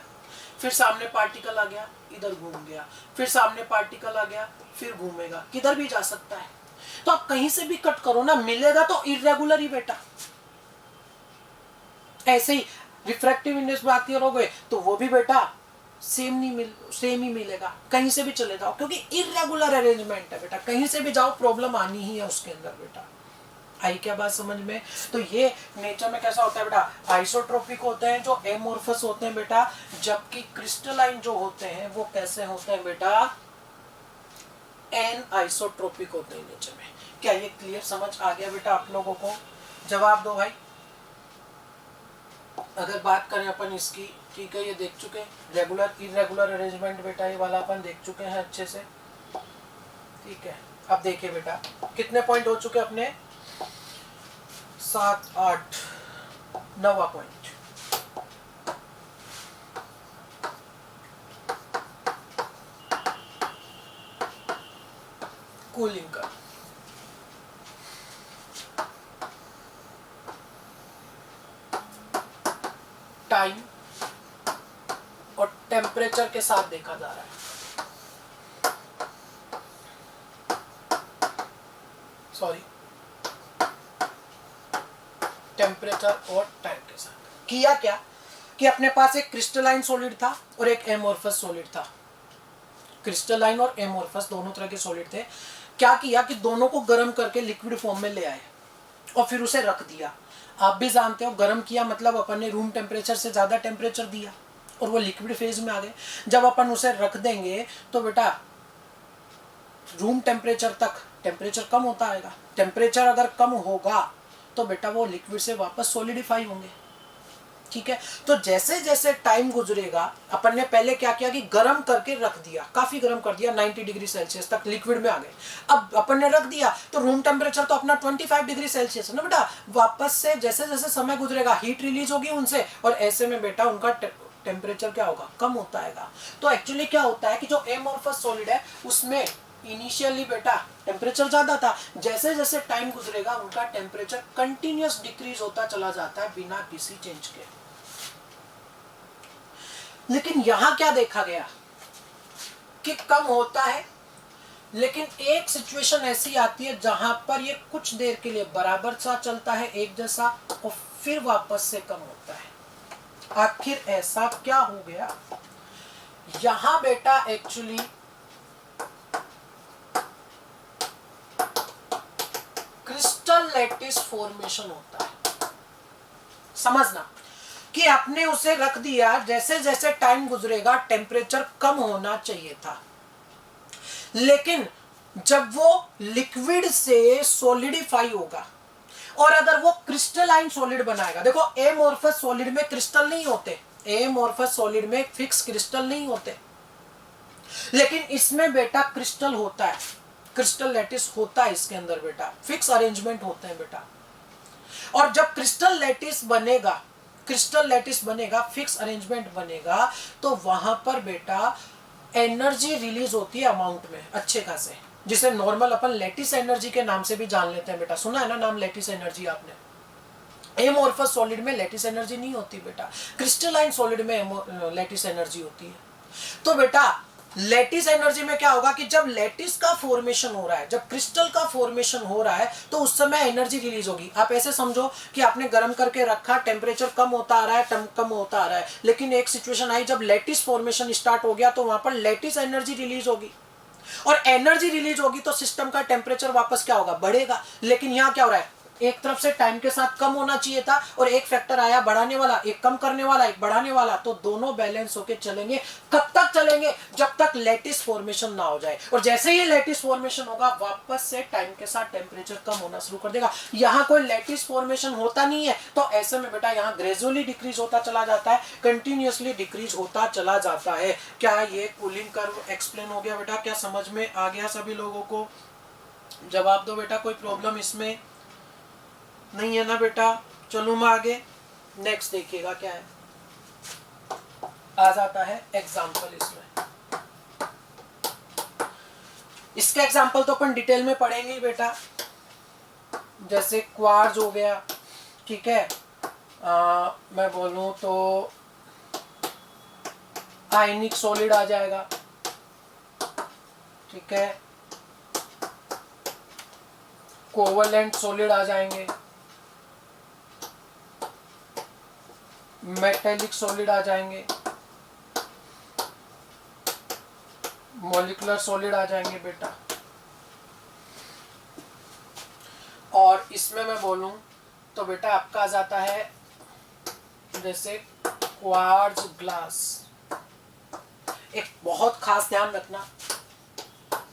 फिर सामने पार्टिकल आ गया, इधर घूम गया, फिर सामने पार्टिकल आ गया, फिर घूमेगा, किधर भी जा सकता है। तो आप कहीं से भी कट करो ना, मिलेगा तो इरेगुलर ही बेटा। ऐसे ही रिफ्रैक्टिव इंडेक्स बात करोगे तो वो भी बेटा सेम ही मिलेगा, कहीं से भी चले जाओ, क्योंकि इरेगुलर अरेंजमेंट है बेटा। कहीं से भी जाओ प्रॉब्लम आनी ही है उसके अंदर बेटा। आई क्या बात समझ में? तो ये नेचर में कैसा होता है बेटा? आइसोट्रोपिक होते हैं जो एमोर्फस होते हैं बेटा, जबकि क्रिस्टलाइन जो होते हैं वो कैसे होते हैं बेटा? एन आइसोट्रोपिक होते हैं नेचर में। क्या ये क्लियर समझ आ गया बेटा आप लोगों को? जवाब दो भाई। अगर बात करें अपन इसकी, ठीक है, ये देख चुके रेगुलर इरेगुलर अरेंजमेंट बेटा, ये वाला अपन देख चुके हैं अच्छे से, ठीक है। अब देखिए बेटा कितने पॉइंट हो चुके अपने? 7, 8, 9 पॉइंट। कूलिंग का टाइम और टेम्परेचर के साथ देखा जा रहा है। सॉरी, टेम्परेचर और टाइम के साथ किया क्या कि अपने पास एक क्रिस्टलाइन सॉलिड था और एक एमोर्फस सॉलिड था। क्रिस्टलाइन और एमोर्फस दोनों तरह के सॉलिड थे। क्या किया कि दोनों को गर्म करके लिक्विड फॉर्म में ले आए और फिर उसे रख दिया। आप भी जानते हो गर्म किया मतलब अपन ने रूम टेम्परेचर से ज्यादा टेम्परेचर दिया और वो लिक्विड फेज में आ गए। जब अपन उसे रख देंगे तो बेटा रूम टेम्परेचर तक टेम्परेचर कम होता आएगा। टेम्परेचर अगर कम होगा तो बेटा वो लिक्विड से वापस सॉलिडिफाई होंगे, ठीक है। तो जैसे जैसे टाइम गुजरेगा, अपन ने पहले क्या किया कि गर्म करके रख दिया, काफी गर्म कर दिया, 90 डिग्री सेल्सियस तक लिक्विड में आ गए। अब अपन ने रख दिया तो रूम टेम्परेचर तो अपना 25 डिग्री सेल्सियस है ना बेटा। वापस से जैसे जैसे समय गुजरेगा हीट रिलीज होगी उनसे और ऐसे में बेटा उनका टेम्परेचर क्या होगा? कम होता है। तो एक्चुअली क्या होता है कि जो एमोर्फस सॉलिड है उसमें इनिशियली बेटा टेम्परेचर ज्यादा था, जैसे जैसे टाइम गुजरेगा उनका टेम्परेचर कंटिन्यूअस डिक्रीज होता चला जाता है बिना किसी चेंज के। लेकिन यहां क्या देखा गया कि कम होता है, लेकिन एक सिचुएशन ऐसी आती है जहां पर ये कुछ देर के लिए बराबर सा चलता है एक जैसा और फिर वापस से कम होता है। आखिर ऐसा क्या हो गया? यहां बेटा एक्चुअली क्रिस्टल लैटिस फॉर्मेशन होता है। समझना कि आपने उसे रख दिया, जैसे जैसे टाइम गुजरेगा टेम्परेचर कम होना चाहिए था, लेकिन जब वो लिक्विड से सॉलिडिफाई होगा और अगर वो क्रिस्टलाइन सॉलिड बनाएगा, देखो एमोर्फस सॉलिड में क्रिस्टल नहीं होते, एमोर्फस सॉलिड में फिक्स क्रिस्टल नहीं होते, लेकिन इसमें बेटा क्रिस्टल होता है, क्रिस्टल लैटिस होता है इसके अंदर बेटा, फिक्स अरेंजमेंट होते हैं बेटा। और जब क्रिस्टल लैटिस बनेगा, फिक्स अरेंजमेंट बनेगा, तो वहां पर बेटा एनर्जी रिलीज होती है अमाउंट में अच्छे खासे, जिसे नॉर्मल अपन लेटिस एनर्जी के नाम से भी जान लेते हैं बेटा। सुना है ना नाम लेटिस एनर्जी आपने? एमोर्फस सॉलिड में लेटिस एनर्जी नहीं होती बेटा, क्रिस्टलाइन सॉलिड में लेटिस एनर्जी होती है। तो बेटा लेटिस एनर्जी में क्या होगा कि जब लेटिस का फॉर्मेशन हो रहा है, जब क्रिस्टल का फॉर्मेशन हो रहा है, तो उस समय एनर्जी रिलीज होगी। आप ऐसे समझो कि आपने गर्म करके रखा, टेम्परेचर कम होता आ रहा है, कम होता आ रहा है, लेकिन एक सिचुएशन आई जब लेटिस फॉर्मेशन स्टार्ट हो गया तो वहां पर लेटिस एनर्जी रिलीज होगी, और एनर्जी रिलीज होगी तो सिस्टम का टेम्परेचर वापस क्या होगा, बढ़ेगा। लेकिन यहाँ क्या हो रहा है, एक तरफ से टाइम के साथ कम होना चाहिए था और एक फैक्टर आया बढ़ाने वाला, एक कम करने वाला, एक बढ़ाने वाला, तो दोनों बैलेंस होके चलेंगे। कब तक चलेंगे? जब तक लेटिस फॉर्मेशन ना हो जाए, और जैसे ही लेटिस फॉर्मेशन होगा वापस से टाइम के साथ टेम्परेचर कम होना शुरू कर देगा। यहाँ कोई लेटिस फॉर्मेशन होता नहीं है, तो ऐसे में बेटा यहाँ ग्रेजुअली डिक्रीज होता चला जाता है, कंटिन्यूअसली डिक्रीज होता चला जाता है। क्या ये कूलिंग कर्व एक्सप्लेन हो गया बेटा? क्या समझ में आ गया सभी लोगों को? जवाब दो बेटा, कोई प्रॉब्लम इसमें नहीं है ना बेटा? चलो मैं आगे नेक्स्ट देखिएगा क्या है। आ जाता है एग्जाम्पल इसमें। इसके एग्जाम्पल तो अपन डिटेल में पढ़ेंगे ही बेटा, जैसे क्वार्ज हो गया, ठीक है, मैं बोलूं तो आयनिक सॉलिड आ जाएगा, ठीक है, कोवलेंट सॉलिड आ जाएंगे, मेटेलिक सॉलिड आ जाएंगे, मॉलिक्यूलर सॉलिड आ जाएंगे बेटा। और इसमें मैं बोलूं तो बेटा आपका आ जाता है जैसे क्वार्ट्ज ग्लास। एक बहुत खास ध्यान रखना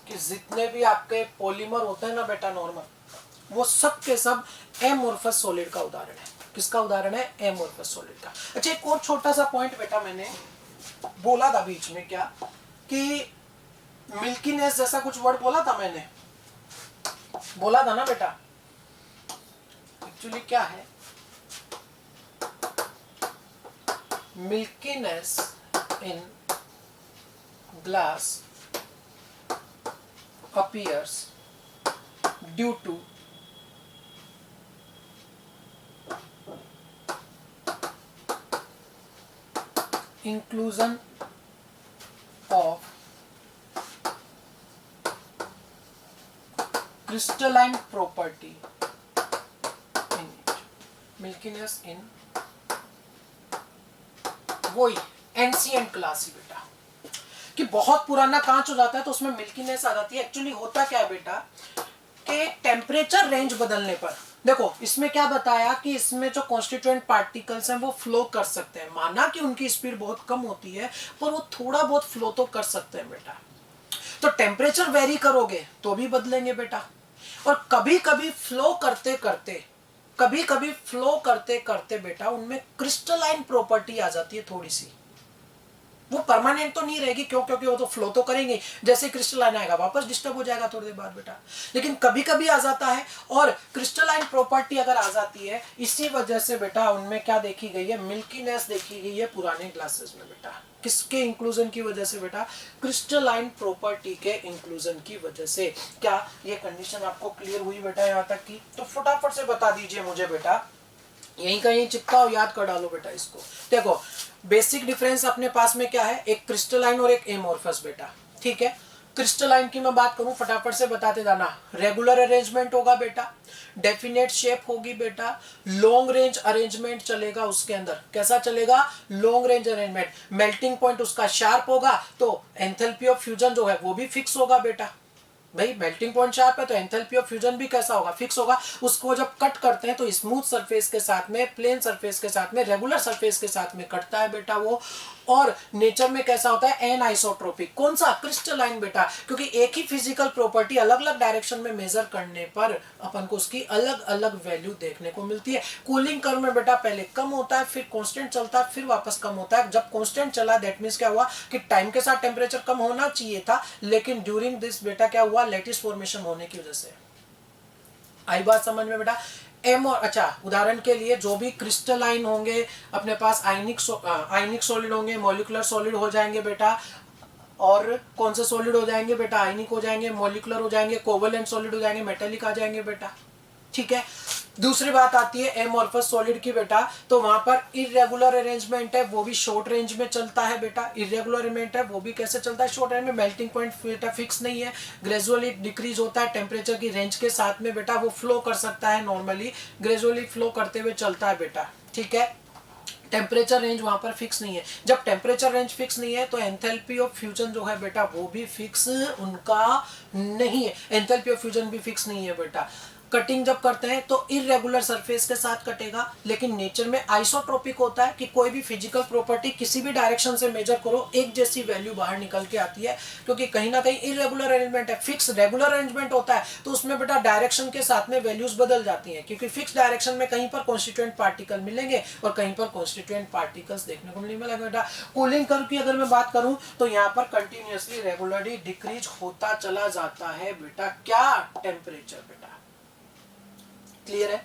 कि जितने भी आपके पॉलीमर होते हैं ना बेटा नॉर्मल, वो सब के सब एमोर्फस सॉलिड का उदाहरण है। किसका उदाहरण है? एमोर्फस सॉलिड का। अच्छा एक और छोटा सा पॉइंट बेटा, मैंने बोला था बीच में क्या कि मिल्कीनेस जैसा कुछ वर्ड बोला था, मैंने बोला था ना बेटा। एक्चुअली क्या है, milkiness in glass appears due to inclusion of crystalline property in it. Milkiness in वही एंशिएंट ग्लास ही बेटा, कि बहुत पुराना कांच हो जाता है तो उसमें मिल्कीनेस आ जाती है। एक्चुअली होता क्या है बेटा कि टेम्परेचर रेंज बदलने पर, देखो इसमें क्या बताया कि इसमें जो कॉन्स्टिट्यूएंट पार्टिकल्स हैं वो फ्लो कर सकते हैं। माना कि उनकी स्पीड बहुत कम होती है पर वो थोड़ा बहुत फ्लो तो कर सकते हैं बेटा। तो टेम्परेचर वेरी करोगे तो भी बदलेंगे बेटा, और कभी कभी फ्लो करते करते बेटा उनमें क्रिस्टलाइन प्रॉपर्टी आ जाती है थोड़ी सी। वो परमानेंट तो नहीं रहेगी, क्यों? क्योंकि वो तो फ्लो तो करेंगे, जैसे क्रिस्टलाइन आएगा वापस डिस्टर्ब हो जाएगा थोड़ी देर बाद बेटा। लेकिन कभी कभी आ जाता है, और क्रिस्टलाइन प्रॉपर्टी अगर आ जाती है इसी वजह से बेटा उनमें क्या देखी गई है, मिल्कीनेस देखी गई है पुराने ग्लासेस में बेटा। किसके इंक्लूजन की वजह से बेटा? क्रिस्टलाइन प्रॉपर्टी के इंक्लूजन की वजह से। क्या ये कंडीशन आपको क्लियर हुई बेटा यहाँ तक की? तो फटाफट से बता दीजिए मुझे बेटा, यहीं कहीं चिपकाओ, याद कर डालो बेटा इसको। देखो बेसिक डिफरेंस अपने पास में क्या है, एक क्रिस्टलाइन और एक एमोर्फस बेटा, ठीक है। क्रिस्टलाइन की मैं बात करूं, फटाफट से बताते जाना। रेगुलर अरेंजमेंट होगा बेटा, डेफिनेट शेप होगी बेटा, लॉन्ग रेंज अरेंजमेंट चलेगा उसके अंदर। कैसा चलेगा? Long range arrangement. Melting point उसका शार्प होगा तो एंथैल्पी ऑफ फ्यूजन जो है वो भी फिक्स होगा बेटा। भाई मेल्टिंग पॉइंट शार्प है तो एंथैल्पी ऑफ फ्यूजन भी कैसा होगा? फिक्स होगा। उसको जब कट करते हैं तो स्मूथ सरफेस के साथ में, प्लेन सरफेस के साथ में, रेगुलर सरफेस के साथ में कटता है बेटा वो। और नेचर में कैसा होता है? Anisotropic. कौन सा? क्रिस्टलाइन बेटा, क्योंकि एक ही फिजिकल प्रॉपर्टी अलग अलग डायरेक्शन में मेजर करने पर अपन को उसकी अलग अलग वैल्यू देखने को मिलती है। कूलिंग कर्व में बेटा पहले कम होता है, फिर कांस्टेंट चलता है, फिर वापस कम होता है। जब कांस्टेंट चला दैट मींस क्या हुआ कि टाइम के साथ टेम्परेचर कम होना चाहिए था, लेकिन ड्यूरिंग दिस बेटा क्या हुआ? लेटिस फॉर्मेशन होने की वजह से। आई बात समझ में बेटा? अच्छा उदाहरण के लिए जो भी क्रिस्टलाइन होंगे अपने पास, आयनिक सॉलिड होंगे, मॉलिक्यूलर सॉलिड हो जाएंगे बेटा, और कौन से सॉलिड हो जाएंगे बेटा, आयनिक हो जाएंगे, मॉलिक्यूलर हो जाएंगे, कोवेलेंट सॉलिड हो जाएंगे, मेटेलिक आ जाएंगे बेटा। ठीक है, दूसरी बात आती है एमॉर्फस सॉलिड की बेटा, तो वहां पर इरेगुलर अरेंजमेंट है, वो भी शॉर्ट रेंज में चलता है बेटा। इरेगुलर अरेंजमेंट है, वो भी कैसे चलता है, शॉर्ट रेंज में। मेल्टिंग पॉइंट बेटा फिक्स नहीं है, ग्रेजुअली डिक्रीज होता है टेम्परेचर की रेंज के साथ में बेटा, वो फ्लो कर सकता है नॉर्मली, ग्रेजुअली फ्लो करते हुए चलता है बेटा। ठीक है, टेम्परेचर रेंज वहां पर फिक्स नहीं है। जब टेम्परेचर रेंज फिक्स नहीं है तो एंथैल्पी ऑफ फ्यूजन जो है बेटा वो भी फिक्स उनका नहीं है, एंथैल्पी ऑफ फ्यूजन भी फिक्स नहीं है बेटा। कटिंग जब करते हैं तो इरेगुलर सरफेस के साथ कटेगा, लेकिन नेचर में आइसोट्रोपिक होता है कि कोई भी फिजिकल प्रॉपर्टी किसी भी डायरेक्शन से मेजर करो एक जैसी वैल्यू बाहर निकल के आती है, क्योंकि कहीं ना कहीं इरेगुलर अरेंजमेंट है। फिक्स रेगुलर अरेंजमेंट होता है तो उसमें बेटा डायरेक्शन के साथ में वैल्यूज बदल जाती हैं, क्योंकि फिक्स डायरेक्शन में कहीं पर कॉन्स्टिट्यूएंट पार्टिकल मिलेंगे और कहीं पर कॉन्स्टिट्यूएंट पार्टिकल्स देखने को मिलेंगे बेटा। कूलिंग कर्व की अगर मैं बात करूं तो यहाँ पर कंटिन्यूअसली रेगुलरली डिक्रीज होता चला जाता है बेटा, क्या टेम्परेचर बेटा। क्लियर है,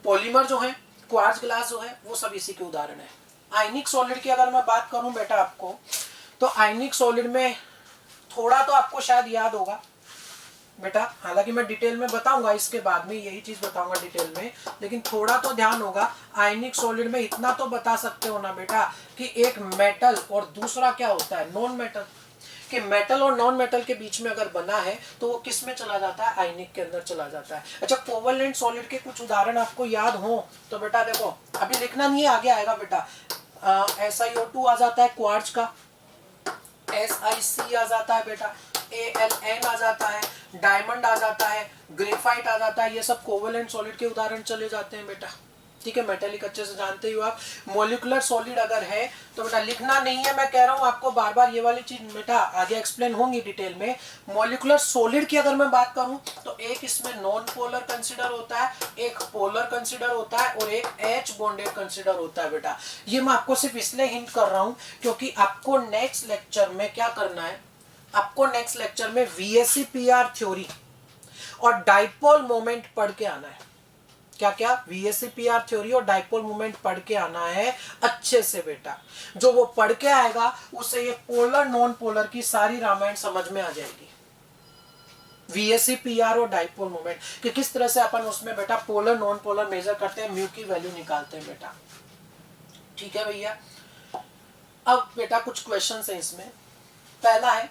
पॉलीमर जो है, क्वार्ट्ज ग्लास जो है, वो सब इसी के उदाहरण है। आयनिक सॉलिड की अगर मैं बात करूं बेटा आपको, तो आयनिक सॉलिड में थोड़ा तो आपको शायद याद होगा बेटा, हालांकि मैं डिटेल में बताऊंगा इसके बाद में, यही चीज बताऊंगा डिटेल में, लेकिन थोड़ा तो ध्यान होगा। आयनिक सॉलिड में इतना तो बता सकते हो ना बेटा कि एक मेटल और दूसरा क्या होता है, नॉन मेटल, कि मेटल और नॉन मेटल के बीच में अगर बना है तो वो किस में चला जाता है, आयनिक के अंदर चला जाता है। अच्छा, कोवेलेंट सॉलिड के कुछ उदाहरण आपको याद हो तो बेटा देखो, अभी लिखना नहीं है, आगे आएगा बेटा। SiO2 आ जाता है क्वार्ट्ज का, SiC आ जाता है बेटा, AlN आ जाता है, डायमंड आ जाता है, ग्रेफाइट आ जाता है, ये सब कोवेलेंट सॉलिड के उदाहरण चले जाते हैं बेटा। ठीक है, मेटेलिक अच्छे से जानते ही हो आप। मॉलिक्यूलर सॉलिड अगर है तो बेटा लिखना नहीं है, मैं कह रहा हूं आपको बार बार, ये वाली चीज बेटा आगे एक्सप्लेन होंगी डिटेल में। मॉलिक्यूलर सॉलिड की अगर मैं बात करूं तो एक इसमें नॉन पोलर कंसीडर होता है, एक पोलर कंसीडर होता है और एक H बॉन्डेड कंसीडर होता है बेटा। ये मैं आपको सिर्फ इसलिए हिंट कर रहा हूं क्योंकि आपको नेक्स्ट लेक्चर में क्या करना है, आपको नेक्स्ट लेक्चर में VSEPR थ्योरी और डाइपोल मोमेंट पढ़ के आना है। क्या क्या, VSEPR थ्योरी और डाइपोल मोमेंट पढ़ के आना है अच्छे से बेटा। जो वो पढ़ के आएगा उससे ये पोलर नॉन पोलर की सारी रामायण समझ में आ जाएगी। VSEPR और डाइपोल मोमेंट कि किस तरह से अपन उसमें बेटा पोलर नॉन पोलर मेजर करते हैं, म्यू की वैल्यू निकालते हैं बेटा। ठीक है भैया, अब बेटा कुछ क्वेश्चन है इसमें। पहला है,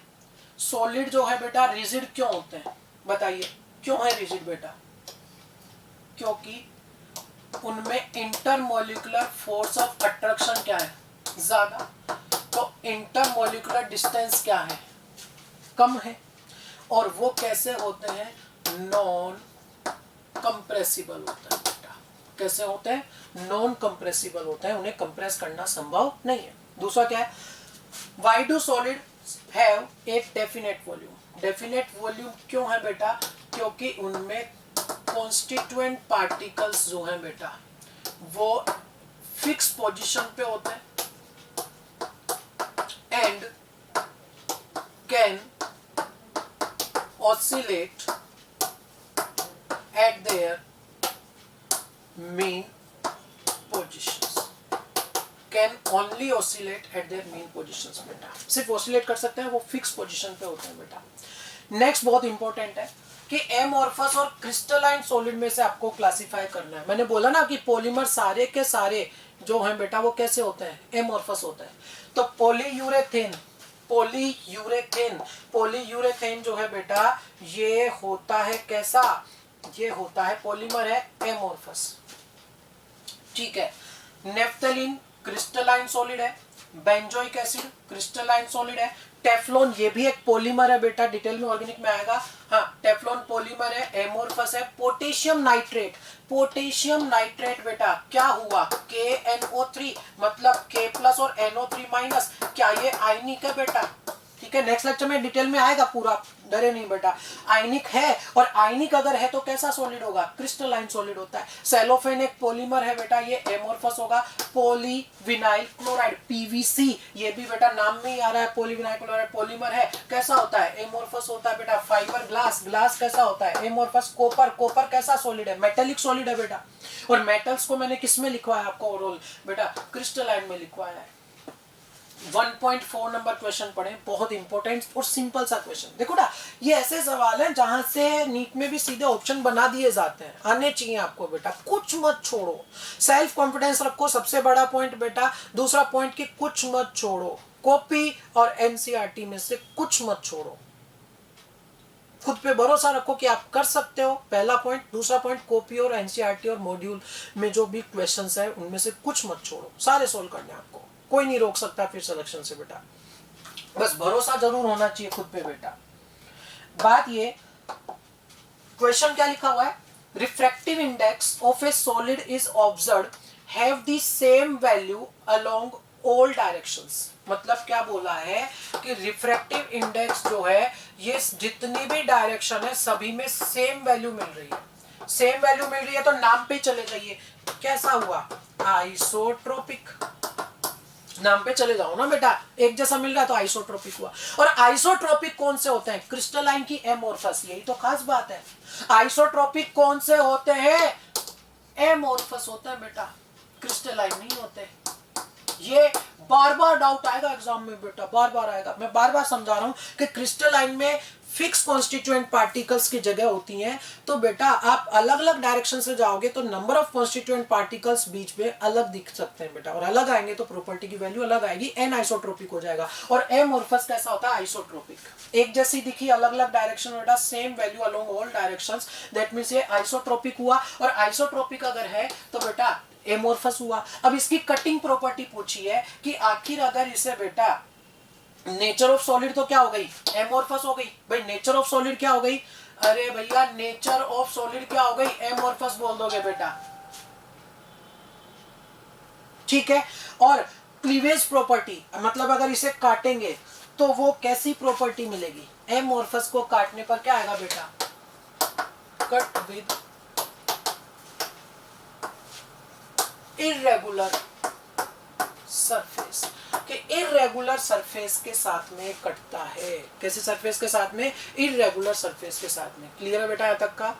सॉलिड जो है बेटा रिजिड क्यों होते हैं, बताइए क्यों है रिजिड बेटा। क्योंकि उनमें इंटरमोलिकुलर फोर्स ऑफ अट्रैक्शन क्या है, ज्यादा, तो इंटरमोलिकुलर डिस्टेंस क्या है, कम है। और वो कैसे होते हैं, नॉन कंप्रेसिबल होता है बेटा। कैसे होते हैं, नॉन कंप्रेसिबल होता है, उन्हें कंप्रेस करना संभव नहीं है। दूसरा क्या है, why do solid have a definite volume. Definite volume क्यों है बेटा, क्योंकि उनमें कॉन्स्टिट्यूएंट पार्टिकल्स जो हैं बेटा वो फिक्स पोजीशन पे होते हैं and can oscillate eight there mean positions, can only oscillate at their mean positions बेटा। सिर्फ ऑसिलेट कर सकते हैं, वो फिक्स पोजीशन पे होते हैं बेटा। नेक्स्ट बहुत इंपॉर्टेंट है कि एमॉर्फस और क्रिस्टलाइन सॉलिड में से आपको क्लासिफाई करना है। मैंने बोला ना कि पॉलीमर सारे के सारे जो हैं बेटा वो कैसे होते हैं, एमॉर्फस होते हैं। तो पॉलीयूरेथेन, पॉलीयूरेथेन, पॉलीयूरेथेन जो है बेटा ये होता है कैसा, ये होता है पॉलीमर है, एमॉर्फस। ठीक है, नेफ्थलीन क्रिस्टलाइन सॉलिड है, बेंजोइक एसिड क्रिस्टलाइन सॉलिड है, टेफ्लॉन ये भी एक पॉलीमर है बेटा, डिटेल में ऑर्गेनिक में आएगा। हाँ, टेफ्लॉन पॉलीमर है, एमोर्फस है। पोटेशियम नाइट्रेट, पोटेशियम नाइट्रेट बेटा क्या हुआ, KNO3 मतलब K प्लस और NO3 माइनस, क्या ये आयनिक है बेटा। ठीक है, नेक्स्ट लेक्चर में डिटेल में आएगा पूरा, डरे नहीं बेटा। आयनिक है, और आयनिक अगर है तो कैसा सॉलिड होगा, क्रिस्टलाइन सॉलिड होता है। सेलोफेन एक पॉलीमर है बेटा, ये एमोर्फस होगा। पॉलीविनाइल क्लोराइड PVC, ये भी बेटा नाम में ही आ रहा है, पॉलीविनाइल क्लोराइड पॉलीमर है, कैसा होता है, एमोर्फस होता है बेटा। फाइबर ग्लास, ग्लास कैसा होता है, एमोर्फस। कॉपर, कॉपर कैसा सॉलिड है, मेटेलिक सॉलिड है बेटा। और मेटल्स को मैंने किस में लिखवाया आपको ओवरऑल बेटा, क्रिस्टलाइन में लिखवाया है। 1.4 नंबर क्वेश्चन पढ़े, बहुत इंपॉर्टेंट और सिंपल सा क्वेश्चन। देखो ना, ये ऐसे सवाल हैं जहां से नीट में भी सीधे ऑप्शन बना दिए जाते हैं, आने चाहिए आपको बेटा, कुछ मत छोड़ो। सेल्फ कॉन्फिडेंस रखो, सबसे बड़ा पॉइंट बेटा। दूसरा पॉइंट कि कुछ मत छोड़ो, कॉपी और एनसीईआरटी में से कुछ मत छोड़ो। खुद पे भरोसा रखो कि आप कर सकते हो, पहला पॉइंट। दूसरा पॉइंट, कॉपी और एनसीईआरटी और मॉड्यूल में जो भी क्वेश्चंस है उनमें से कुछ मत छोड़ो, सारे सोल्व करने आपको, कोई नहीं रोक सकता फिर सिलेक्शन से बेटा। बस भरोसा जरूर होना चाहिए खुद पे बेटा। बात ये, क्वेश्चन क्या लिखा हुआ है, refractive index of A solid is observed have the same value along all directions. मतलब क्या बोला है कि रिफ्रैक्टिव इंडेक्स जो है ये जितनी भी डायरेक्शन है सभी में सेम वैल्यू मिल रही है। सेम वैल्यू मिल रही है तो नाम पे चले जाइए, कैसा हुआ, आइसोट्रोपिक। नाम पे चले जाओ ना बेटा, एक जैसा मिल रहा तो आइसोट्रोपिक हुआ। और आइसोट्रोपिक कौन से होते हैं, क्रिस्टलाइन की एमोर्फस, यही तो खास बात है। आइसोट्रोपिक कौन से होते हैं, एमोर्फस होते हैं बेटा, क्रिस्टलाइन नहीं होते। ये बार बार डाउट आएगा एग्जाम में बेटा, बार बार आएगा। मैं बार बार समझा रहा हूं कि क्रिस्टलाइन में फिक्स कॉन्स्टिट्यूएंट पार्टिकल्स की जगह होती हैं, तो बेटा आप अलग अलग डायरेक्शन से जाओगे तो नंबर ऑफ कॉन्स्टिट्यूएंट पार्टिकल्स बीच में अलग दिख सकते हैं बेटा, और अलग आएंगे तो प्रॉपर्टी की वैल्यू अलग आएगी, एन आइसोट्रोपिक हो जाएगा। और एमोर्फस कैसा होता है, आइसोट्रोपिक। एक जैसी दिखी, अलग अलग डायरेक्शन बेटा, same value along all directions, that means ये आइसोट्रोपिक हुआ। और आइसोट्रोपिक अगर है तो बेटा एमोर्फस हुआ। अब इसकी कटिंग प्रॉपर्टी पूछी है कि आखिर अगर इसे बेटा, नेचर ऑफ सॉलिड तो क्या हो गई, एमोर्फस हो गई भाई। नेचर ऑफ सॉलिड क्या हो गई, अरे भैया नेचर ऑफ सॉलिड क्या हो गई, एमोर्फस बोल दोगे बेटा, ठीक है। और क्लीवेज प्रॉपर्टी, मतलब अगर इसे काटेंगे तो वो कैसी प्रॉपर्टी मिलेगी, एमोर्फस को काटने पर क्या आएगा बेटा, कट विद इर्रेगुलर सरफेस, कि इर्रेगुलर सरफेस के साथ में कटता है। कैसे सरफेस के साथ में, इर्रेगुलर सरफेस के साथ में। क्लियर है बेटा यहाँ तक का।